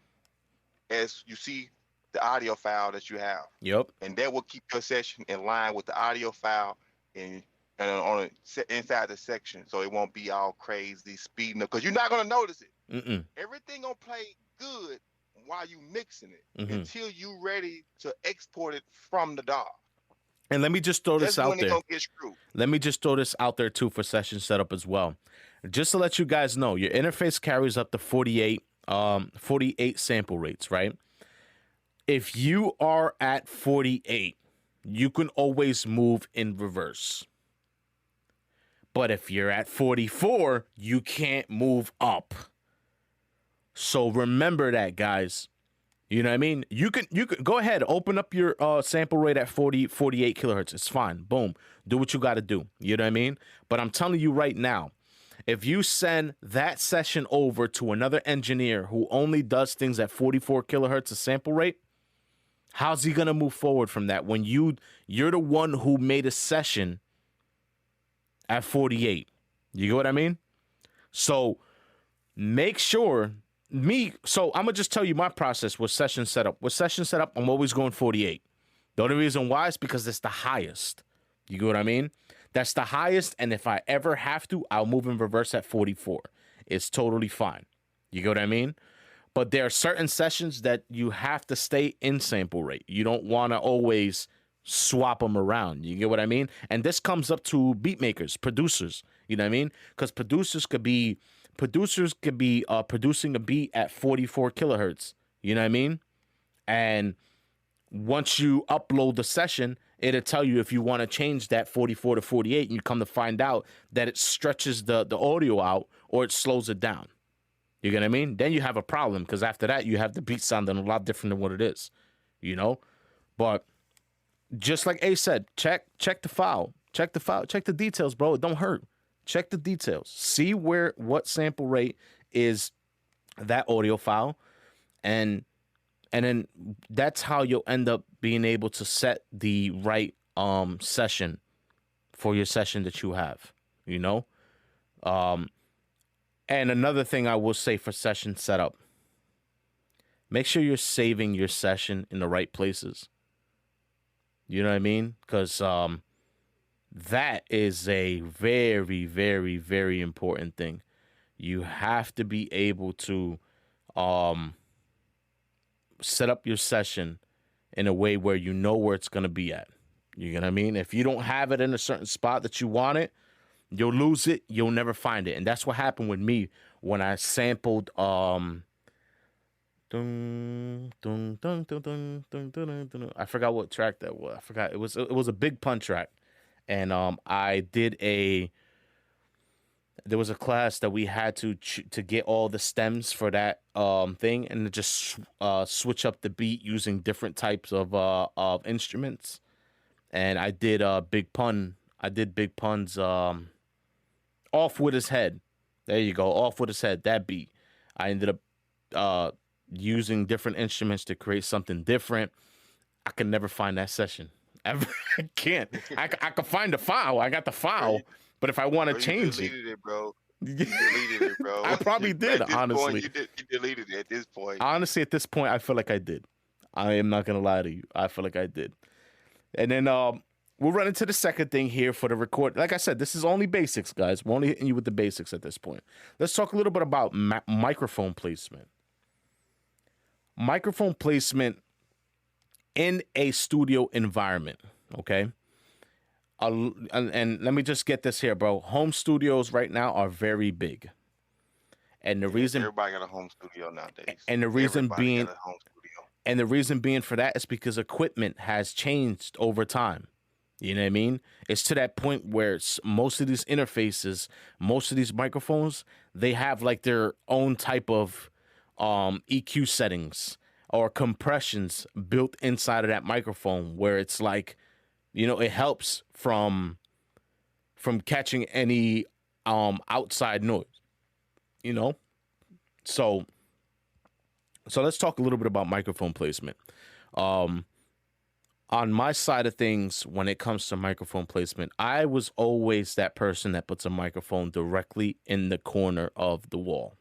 C: as you see the audio file that you have,
B: Yep.
C: and that will keep your session in line with the audio file and on inside the section, so it won't be all crazy speeding up because you're not gonna notice it.
B: Mm-mm.
C: Everything gonna play good while you mixing it
B: Mhm.
C: until you ready to export it from the DAW.
B: And let me just throw
C: That's
B: this out
C: when it
B: there.
C: gonna get screwed.
B: Let me just throw this out there too for session setup as well. Just to let you guys know, your interface carries up to 48 sample rates, right? If you are at 48, you can always move in reverse. But if you're at 44, you can't move up. So remember that, guys. You know what I mean? You can go ahead, open up your sample rate at 48 kilohertz. It's fine. Boom. Do what you got to do. You know what I mean? But I'm telling you right now, if you send that session over to another engineer who only does things at 44 kilohertz of sample rate, how's he going to move forward from that when you're the one who made a session at 48? You get what I mean? So make sure so I'm gonna just tell you my process with session setup. With session setup, I'm always going 48. The only reason why is because it's the highest. You get what I mean? That's the highest, and if I ever have to, I'll move in reverse at 44. It's totally fine. You get what I mean? But there are certain sessions that you have to stay in sample rate. You don't want to always swap them around. You get what I mean? And this comes up to beat makers, producers. You know what I mean? Because producers could be producing a beat at 44 kilohertz. You know what I mean? And once you upload the session, it'll tell you if you want to change that 44 to 48, and you come to find out that it stretches the audio out or it slows it down. You get what I mean? Then you have a problem because after that, you have the beat sounding a lot different than what it is. You know? But just like Ace said, check the file. Check the file. Check the details, bro. It don't hurt. Check the details. See what sample rate is that audio file, and then that's how you'll end up being able to set the right session for your session that you have, you know? And another thing I will say for session setup, make sure you're saving your session in the right places. You know what I mean? Because that is a very, very, very important thing. You have to be able to set up your session in a way where you know where it's going to be at. You know what I mean? If you don't have it in a certain spot that you want it, you'll lose it. You'll never find it. And that's what happened with me when I sampled I forgot what track that was. I forgot. It was a Big Pun track. And there was a class that we had to get all the stems for that thing, and to just switch up the beat using different types of instruments. And I did Big Pun. I did Big Pun's Off With His Head. There you go, Off With His Head. That beat. I ended up using different instruments to create something different. I can never find that session. Ever. I can't. I can find the file. I got the file. But if I want to change
C: it. You deleted it, bro.
B: I probably did, honestly.
C: You deleted it at this point.
B: Honestly, at this point, I feel like I did. I am not going to lie to you. I feel like I did. And then we'll run into the second thing here for the record. Like I said, this is only basics, guys. We're only hitting you with the basics at this point. Let's talk a little bit about microphone placement. Microphone placement in a studio environment, okay? And let me just get this here, bro. Home studios right now are very big. And the reason
C: everybody got a home studio nowadays.
B: And the reason being
C: got a home studio.
B: And the reason being for that is because equipment has changed over time. You know what I mean? It's to that point where most of these interfaces, most of these microphones, they have like their own type of EQ settings or compressions built inside of that microphone, where it's like, you know, it helps from catching any outside noise, you know? So let's talk a little bit about microphone placement. On my side of things, when it comes to microphone placement, I was always that person that puts a microphone directly in the corner of the wall.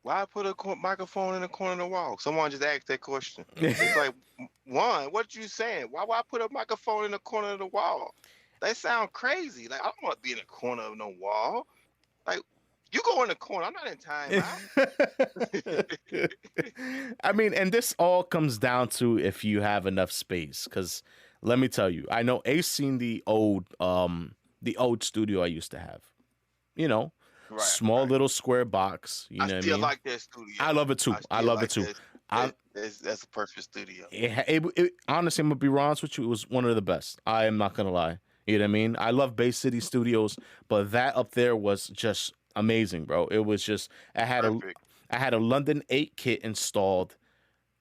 C: Why put a microphone in the corner of the wall? Someone just asked that question. It's like, Juan, what you saying? Why put a microphone in the corner of the wall? They sound crazy. Like, I don't want to be in the corner of no wall. Like, you go in the corner. I'm not in time.
B: I mean, and this all comes down to if you have enough space. Because let me tell you, I know Ace seen the old studio I used to have. You know. Right, small little square box. You know what I mean? I still
C: like that studio.
B: I love it too. I love it too.
C: That's a perfect studio.
B: Honestly, I'm gonna be honest with you. It was one of the best. I am not gonna lie. You know what I mean? I love Bay City Studios, but that up there was just amazing, bro. It was just I had a London 8 kit installed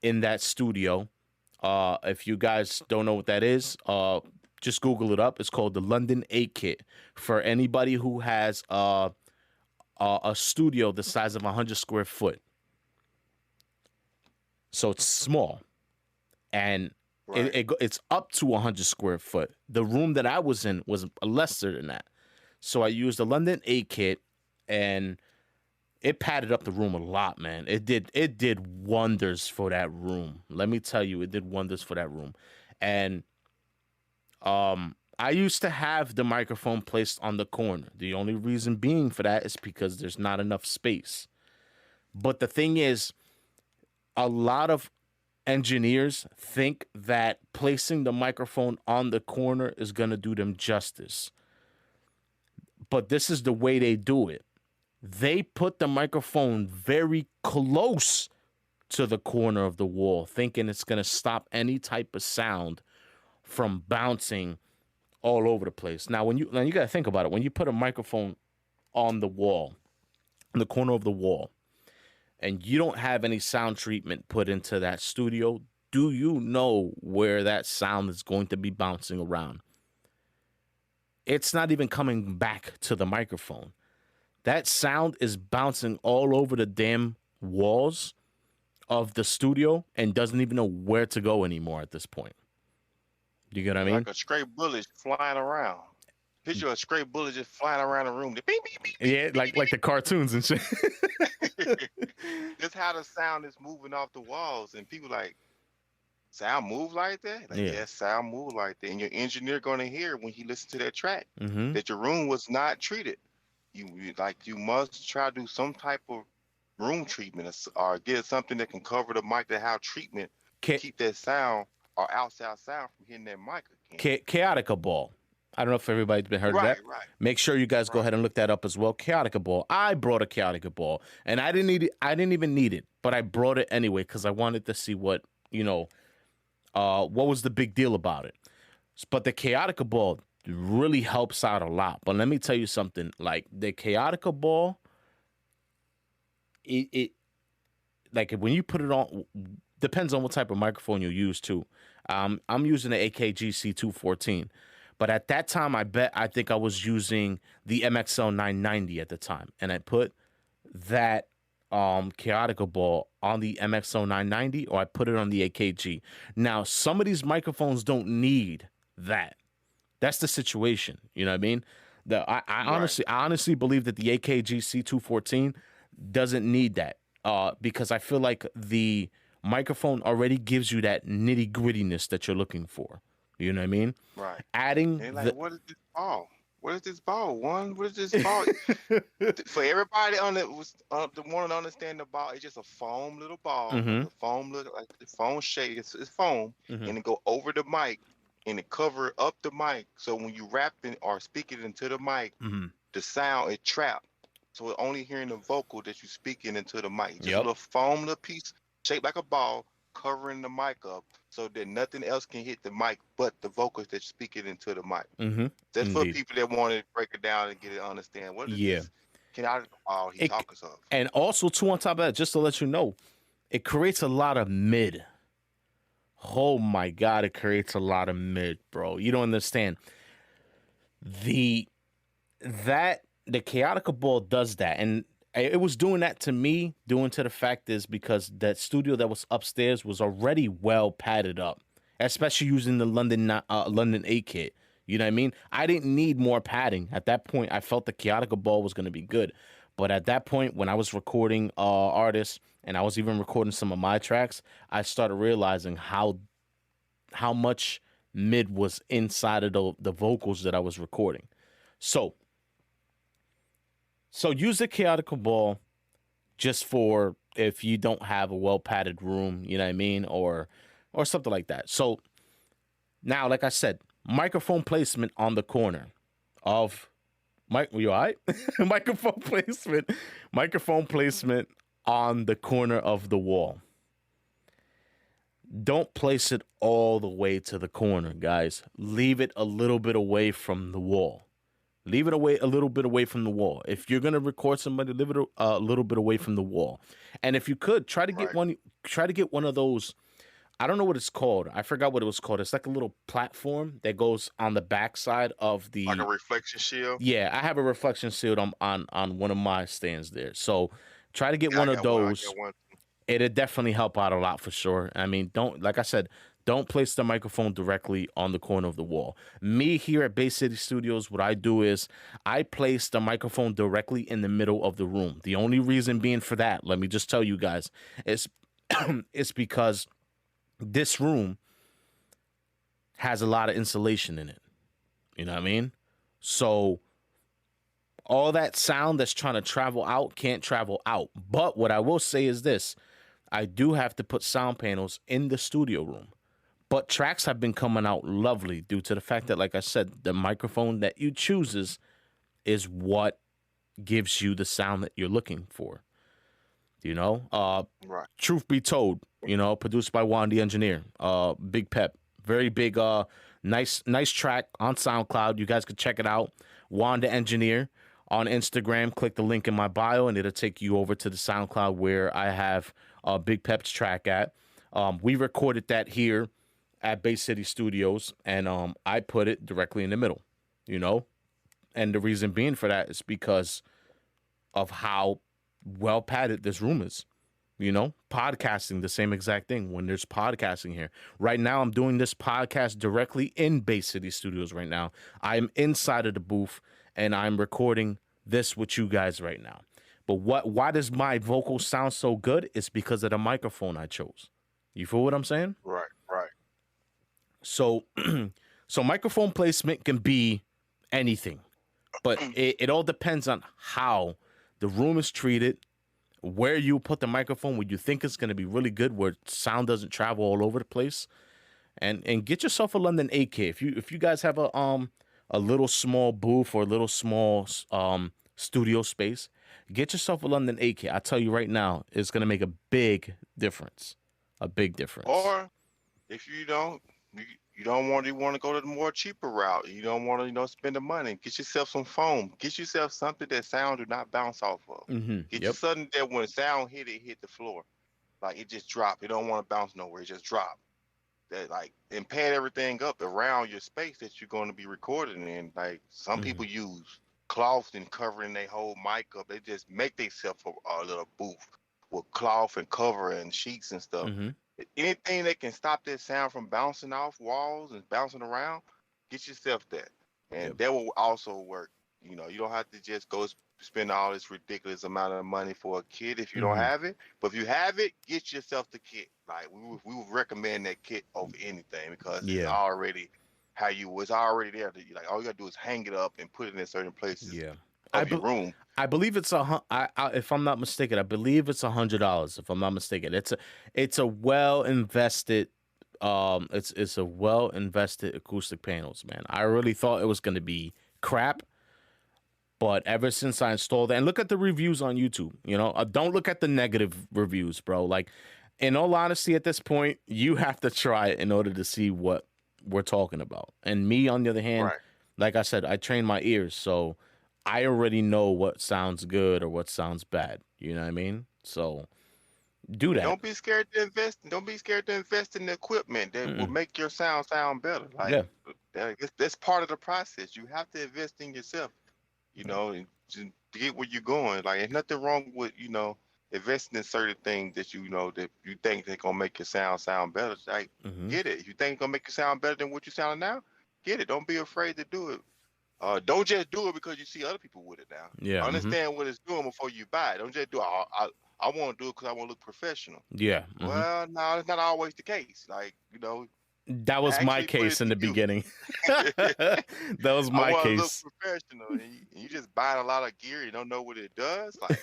B: in that studio. If you guys don't know what that is, just Google it up. It's called the London 8 kit. For anybody who has a studio the size of 100 square foot. So it's small. And right. It's up to 100 square foot. The room that I was in was lesser than that. So I used the London 8 kit, and it padded up the room a lot, man. It did wonders for that room. Let me tell you, it did wonders for that room. And I used to have the microphone placed on the corner. The only reason being for that is because there's not enough space. But the thing is, a lot of engineers think that placing the microphone on the corner is going to do them justice. But this is the way they do it. They put the microphone very close to the corner of the wall, thinking it's going to stop any type of sound from bouncing all over the place. Now you got to think about it. When you put a microphone on the wall, in the corner of the wall, and you don't have any sound treatment put into that studio, do you know where that sound is going to be bouncing around? it's not even coming back to the microphone. That sound is bouncing all over the damn walls of the studio and doesn't even know where to go anymore at this point. You get what I mean?
C: Like a stray bullet flying around. Picture a stray bullet just flying around the room. Beep, beep, beep,
B: Yeah, like the cartoons and shit.
C: That's how the sound is moving off the walls, and people like, sound move like that? Like,
B: Yeah.
C: yeah, sound move like that. And your engineer gonna hear when he listens to that track
B: Mm-hmm.
C: that your room was not treated. You must try to do some type of room treatment or get something that can cover the mic that have treatment, keep that sound or outside sound from hitting that mic again.
B: Chaotica Ball. I don't know if everybody's been heard of that.
C: Right.
B: Make sure you guys go ahead and look that up as well. Chaotica Ball. I brought a Chaotica Ball, and I didn't need it. I didn't even need it, but I brought it anyway because I wanted to see what was the big deal about it. But the Chaotica Ball really helps out a lot. But let me tell you something. Like the Chaotica Ball, it like when you put it on, depends on what type of microphone you use too. I'm using the AKG C214. But at that time, I think I was using the MXL 990 at the time. And I put that Chaotica Ball on the MXL 990 or I put it on the AKG. Now, some of these microphones don't need that. That's the situation. You know what I mean? I honestly believe that the AKG C214 doesn't need that because I feel like the microphone already gives you that nitty grittiness that you're looking for. You know what I mean?
C: Right.
B: Adding
C: what is this ball? What is this ball? What is this ball? For everybody the want to understand the ball, it's just a foam little ball.
B: Mm-hmm.
C: The foam look like the foam shape. It's foam,
B: Mm-hmm.
C: and it go over the mic, and it cover up the mic. So when you rap it or speak it into the mic,
B: Mm-hmm.
C: the sound is trapped. So we're only hearing the vocal that you speaking into the mic. Just
B: Yep.
C: a little foam, little piece shaped like a ball, covering the mic up so that nothing else can hit the mic but the vocals that speak it into the mic.
B: Mm-hmm.
C: That's
B: Indeed.
C: for people that want to break it down and get it understand what is this chaotic ball he talking of.
B: And also too on top of that, just to let you know, it creates a lot of mid. Oh my God, it creates a lot of mid, bro. You don't understand. The Chaotica Ball does that, and it was doing that to me. Doing to the fact is because that studio that was upstairs was already well padded up, especially using the London 8 kit. You know what I mean? I didn't need more padding at that point. I felt the Chaotica Ball was going to be good, but at that point, when I was recording artists and I was even recording some of my tracks, I started realizing how much mid was inside of the vocals that I was recording. So use the Chaotica Ball just for if you don't have a well padded room, you know what I mean, or something like that. So now, like I said, microphone placement on the corner of you all right? Microphone placement on the corner of the wall. Don't place it all the way to the corner, guys. Leave it a little bit away from the wall. Leave it a little bit away from the wall. If you're gonna record somebody, leave it a little bit away from the wall. And if you could, try to get one. Try to get one of those. I don't know what it's called. I forgot what it was called. It's like a little platform that goes on the backside of the.
C: Like a reflection shield.
B: Yeah, I have a reflection shield on one of my stands there. So try to get one of those. It'd definitely help out a lot for sure. I mean, like I said, don't place the microphone directly on the corner of the wall. Me here at Bay City Studios, what I do is I place the microphone directly in the middle of the room. The only reason being for that, let me just tell you guys, is it's because this room has a lot of insulation in it. You know what I mean? So all that sound that's trying to travel out can't travel out. But what I will say is this. I do have to put sound panels in the studio room. But tracks have been coming out lovely due to the fact that, like I said, the microphone that you chooses is what gives you the sound that you're looking for. You know?
C: Right.
B: Truth be told, produced by Juan the Engineer. Big Pep. Very big, nice track on SoundCloud. You guys can check it out. Juan the Engineer on Instagram. Click the link in my bio, and it'll take you over to the SoundCloud where I have Big Pep's track at. We recorded that here at Bay City Studios, and I put it directly in the middle, And the reason being for that is because of how well padded this room is. You know, podcasting, the same exact thing. When there's podcasting here right now, I'm doing this podcast directly in Bay City Studios right now. I'm inside of the booth and I'm recording this with you guys right now. But why does my vocal sound so good? It's because of the microphone I chose. You feel what I'm saying?
C: Right, right.
B: So so microphone placement can be anything, but it all depends on how the room is treated, where you put the microphone, where you think it's going to be really good, where sound doesn't travel all over the place, and get yourself a London 8K. If you guys have a little small booth or a little small studio space, get yourself a London 8K. I tell you right now, it's going to make a big difference. A big difference.
C: Or if you don't, you don't want to go to the more cheaper route. You don't want to spend the money. Get yourself some foam. Get yourself something that sound do not bounce off of. Get you something that when sound hit the floor, like it just drop. It don't want to bounce nowhere. It just drop. That and pad everything up around your space that you're going to be recording in. Like some people use cloth and covering their whole mic up. They just make themselves a little booth with cloth and cover and sheets and stuff. Anything that can stop that sound from bouncing off walls and bouncing around, get yourself that. And that will also work. You don't have to just go spend all this ridiculous amount of money for a kit if you don't have it. But if you have it, get yourself the kit. Like we would recommend that kit over anything because it's already it's already there. Like all you gotta do is hang it up and put it in certain places. Of your room.
B: I believe it's if I'm not mistaken, I believe it's $100. If I'm not mistaken, it's a well invested, it's a well invested acoustic panels, man. I really thought it was gonna be crap, but ever since I installed it, and look at the reviews on YouTube, don't look at the negative reviews, bro. Like, in all honesty, at this point, you have to try it in order to see what we're talking about. And me, on the other hand, like I said, I train my ears, so I already know what sounds good or what sounds bad. You know what I mean? So do that.
C: Don't be scared to invest. Don't be scared to invest in the equipment that will make your sound better. Like that's part of the process. You have to invest in yourself. And to get where you're going. Like there's nothing wrong with investing in certain things that that you think they're gonna make your sound better. Like get it. If you think it's gonna make you sound better than what you sound now, get it. Don't be afraid to do it. Don't just do it because you see other people with it now.
B: Yeah.
C: Understand what it's doing before you buy it. Don't just do it. I want to do it because I want to look professional.
B: Yeah.
C: Well, no, that's not always the case. Like,
B: that was my case in the beginning. That was my case.
C: Look professional, and you just buying a lot of gear. You don't know what it does. Like,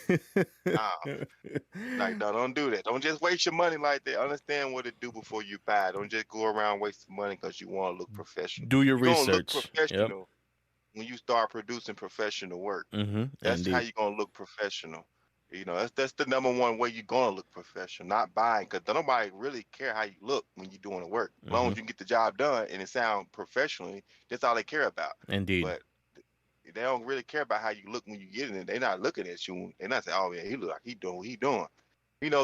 C: no, don't do that. Don't just waste your money like that. Understand what it do before you buy it. Don't just go around wasting money because you want to look professional.
B: Do your research.
C: Look professional when you start producing professional work. That's how you're gonna look professional. That's the number one way you're gonna look professional, not buying, because nobody really care how you look when you're doing the work. As long as you can get the job done and it sound professionally, that's all they care about.
B: Indeed.
C: But they don't really care about how you look when you get in it. They're not looking at you. They're not saying, "Oh yeah, he look like he doing what he doing."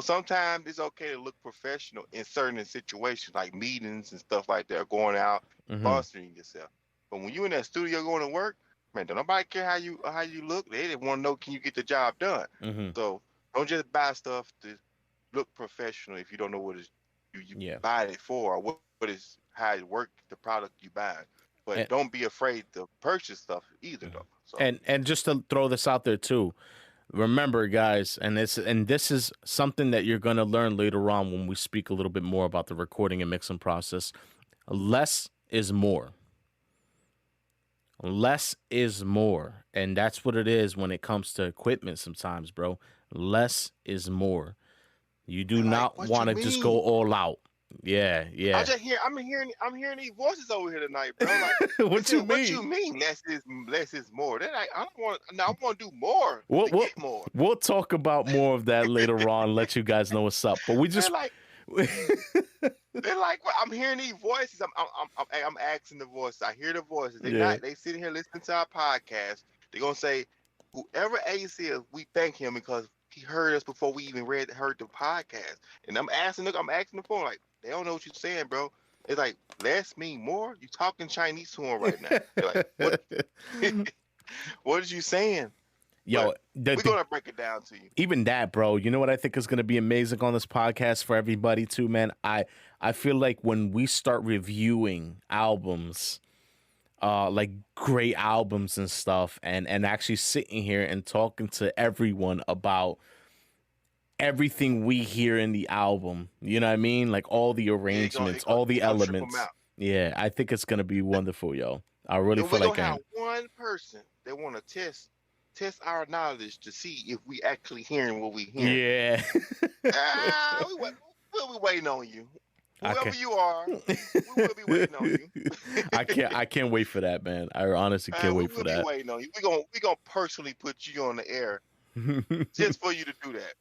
C: Sometimes it's okay to look professional in certain situations, like meetings and stuff like that, going out, sponsoring yourself. But when you in that studio going to work, man, don't nobody care how you look. They just want to know, can you get the job done? So don't just buy stuff to look professional if you don't know what you buy it for, or what is how it work, the product you buy. But don't be afraid to purchase stuff either, though. So.
B: And just to throw this out there too, remember, guys, and this is something that you're gonna learn later on when we speak a little bit more about the recording and mixing process. Less is more. Less is more, and that's what it is when it comes to equipment sometimes, bro. Less is more. You do not want to just go all out. Yeah.
C: I'm hearing these voices over here tonight, bro. Like,
B: What you mean?
C: What you mean? Less is more. They're like, I want to do more. Get more.
B: We'll talk about more of that later on. Let you guys know what's up. But we just
C: they're like, well, I'm hearing these voices. I'm asking the voices. I hear the voices. They sitting here listening to our podcast. They're gonna say, whoever Ace is, we thank him because he heard us before we even heard the podcast. And I'm asking the phone, like, they don't know what you're saying, bro. It's like, less mean more? You talking Chinese to him right now. They're like, what? What are you saying?
B: Yo,
C: We're gonna break it down to you.
B: even that, bro. You know what I think is going to be amazing on this podcast for everybody too, man. I feel like when we start reviewing albums, like great albums and stuff, and actually sitting here and talking to everyone about everything we hear in the album, you know what I mean? Like all the arrangements, all the elements. Yeah, I think it's going to be wonderful, yo. I really
C: and
B: feel
C: we're
B: like
C: gonna have one person that want to test our knowledge to see if we actually hearing what we hearing.
B: Yeah.
C: We'll be waiting on you. Whoever you are, we will be waiting on you.
B: I can't wait for that, man. I honestly can't wait for that.
C: We'll be waiting on you. We gonna personally put you on the air just for you to do that.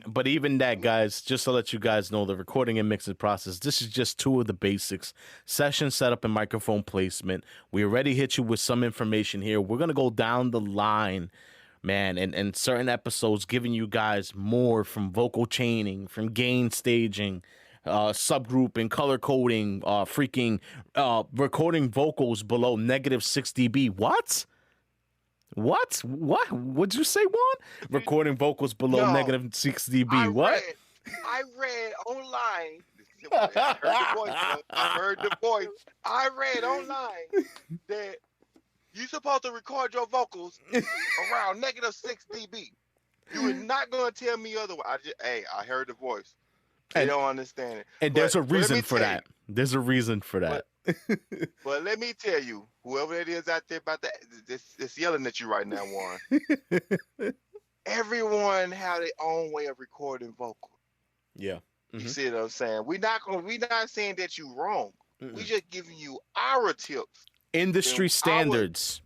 B: But even that, guys, just to let you guys know, the recording and mixing process, this is just two of the basics. Session setup and microphone placement. We already hit you with some information here. We're going to go down the line, man, and certain episodes giving you guys more from vocal chaining, from gain staging, subgrouping, color coding, recording vocals below -6 dB. What? What'd you say, Juan? Recording vocals below -6 dB.
C: I read online. I heard the voice. I read online that you're supposed to record your vocals around -6 dB. You are not going to tell me otherwise. I heard the voice. They don't understand it.
B: And there's a reason for that. There's a reason for that.
C: But let me tell you, whoever it is out there about this yelling at you right now, Warren. Everyone have their own way of recording vocals.
B: Yeah. Mm-hmm.
C: You see what I'm saying? We're not saying that you're wrong. We just giving you our tips.
B: Industry standards.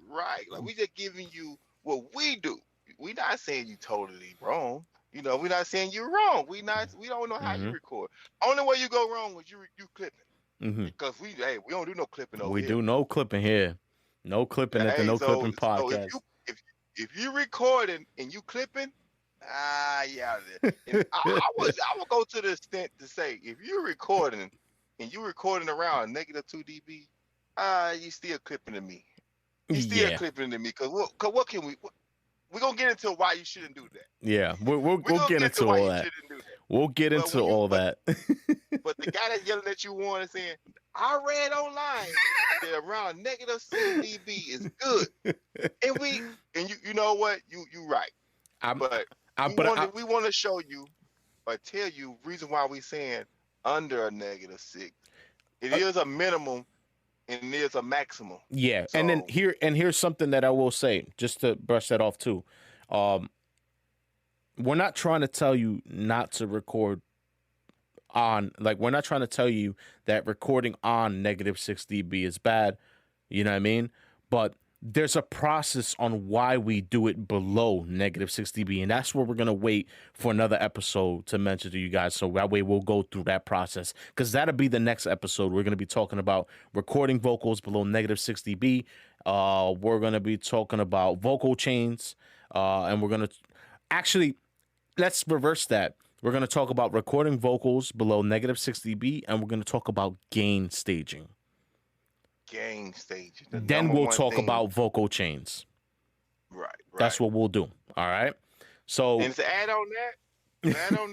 C: Right. Like we just giving you what we do. We're not saying you totally wrong. You know, we're not saying you're wrong. We don't know how you record. Only way you go wrong is you clipping. Mm-hmm. Because we don't do no clipping over here.
B: We do no clipping here. No clipping at the No Clipping podcast.
C: So if you recording and you clipping, yeah. I would go to the extent to say if you're recording and you recording around -2 dB, you still clipping to me. You still clipping to me because what can we? We're gonna get into why you shouldn't do that.
B: Yeah, we'll get into all that. We'll get into all that.
C: But the guy that's yelling at you, Warren, is saying, I read online that around -6 dB is good. And you know what? You right. We want to show you or tell you reason why we saying under a -6. It is a minimum and there's a maximum.
B: Yeah, so, and here's something that I will say, just to brush that off too. We're not trying to tell you not to record on, like, we're not trying to tell you that recording on -6 dB is bad. You know what I mean? But there's a process on why we do it below -6 dB, and that's where we're gonna wait for another episode to mention to you guys. So that way we'll go through that process, because that'll be the next episode. We're gonna be talking about recording vocals below -6 dB. We're gonna be talking about vocal chains, and we're gonna actually let's reverse that. We're gonna talk about recording vocals below -6 dB, and we're gonna talk about gain staging.
C: Gain stage.
B: Then we'll talk about vocal chains.
C: Right.
B: That's what we'll do. All right. So
C: and to add on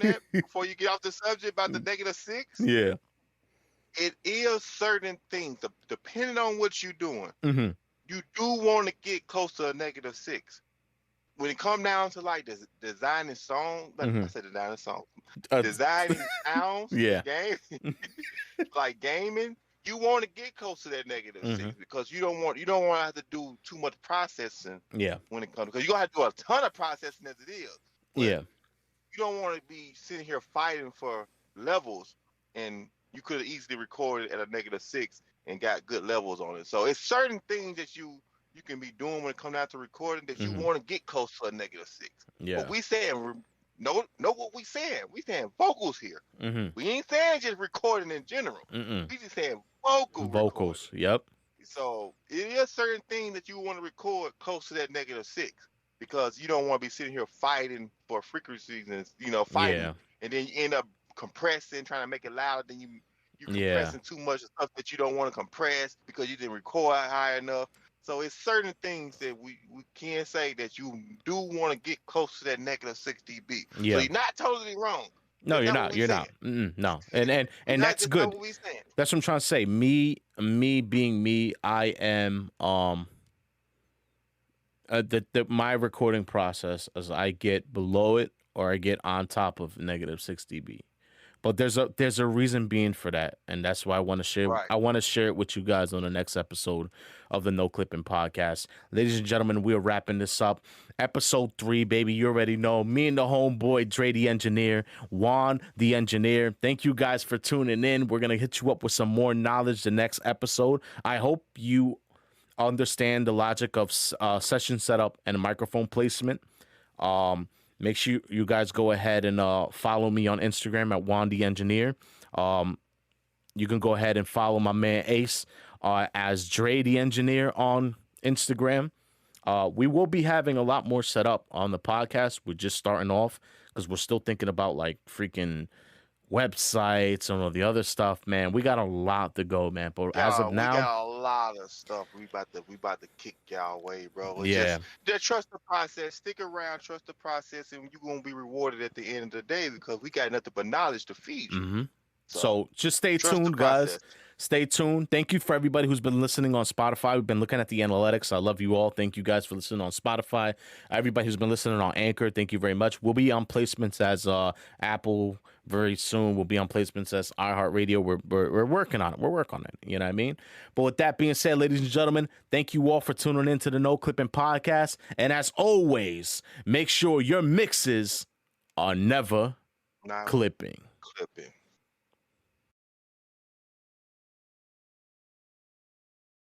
C: that, before you get off the subject about the -6,
B: yeah,
C: it is certain things depending on what you're doing.
B: Mm-hmm.
C: You do want to get close to a -6. When it comes down to like designing songs, I said designing songs, designing sounds, like gaming. You want to get close to that -6 because you don't want to have to do too much processing.
B: Yeah.
C: When it comes, because you're gonna have to do a ton of processing as it is.
B: Yeah.
C: You don't want to be sitting here fighting for levels, and you could have easily recorded at a -6 and got good levels on it. So it's certain things that you can be doing when it comes down to recording that you want to get close to a -6.
B: Yeah.
C: But we saying know what we saying. We saying vocals here. We ain't saying just recording in general. We just saying vocals.
B: Yep.
C: So it is certain things that you want to record close to that -6 because you don't want to be sitting here fighting for frequencies and fighting, and then you end up compressing, trying to make it louder. Then you compressing too much stuff that you don't want to compress because you didn't record high enough. So it's certain things that we can say that you do want to get close to that negative 6 dB. So
B: Yeah.
C: you're not totally wrong.
B: No,
C: That's
B: you're
C: not what
B: not.
C: we
B: You're
C: saying.
B: not. No. And that's
C: That's
B: good.
C: not what we saying.
B: That's what I'm trying to say. Me being me, I am my recording process is I get below it or I get on top of negative 6 dB. But there's a reason being for that, and that's why I want to share.
C: Right.
B: I want to share it with you guys on the next episode of the No Clipping Podcast. Ladies and gentlemen, we are wrapping this up. Episode 3, baby. You already know. Me and the homeboy Dre the engineer, Juan the engineer. Thank you guys for tuning in. We're gonna hit you up with some more knowledge the next episode. I hope you understand the logic of session setup and microphone placement. Make sure you guys go ahead and follow me on Instagram at Juan the Engineer. You can go ahead and follow my man Ace as Dre the Engineer on Instagram. We will be having a lot more set up on the podcast. We're just starting off because we're still thinking about like freaking websites and all the other stuff, man. We got a lot to go, man. But as of now,
C: we got a lot of stuff we about to kick y'all way, bro.
B: Yeah.
C: Just trust the process. Stick around, trust the process, and you're gonna be rewarded at the end of the day because we got nothing but knowledge to feed you.
B: Mm-hmm. So just stay
C: trust the
B: tuned, guys.
C: process.
B: Stay tuned. Thank you for everybody who's been listening on Spotify. We've been looking at the analytics. I love you all. Thank you guys for listening on Spotify. Everybody who's been listening on Anchor, thank you very much. We'll be on placements as Apple very soon. We'll be on placements as iHeartRadio. We're working on it. We're working on it. You know what I mean? But with that being said, ladies and gentlemen, thank you all for tuning in to the No Clipping Podcast. And as always, make sure your mixes are never
C: Now,
B: clipping.
C: clipping.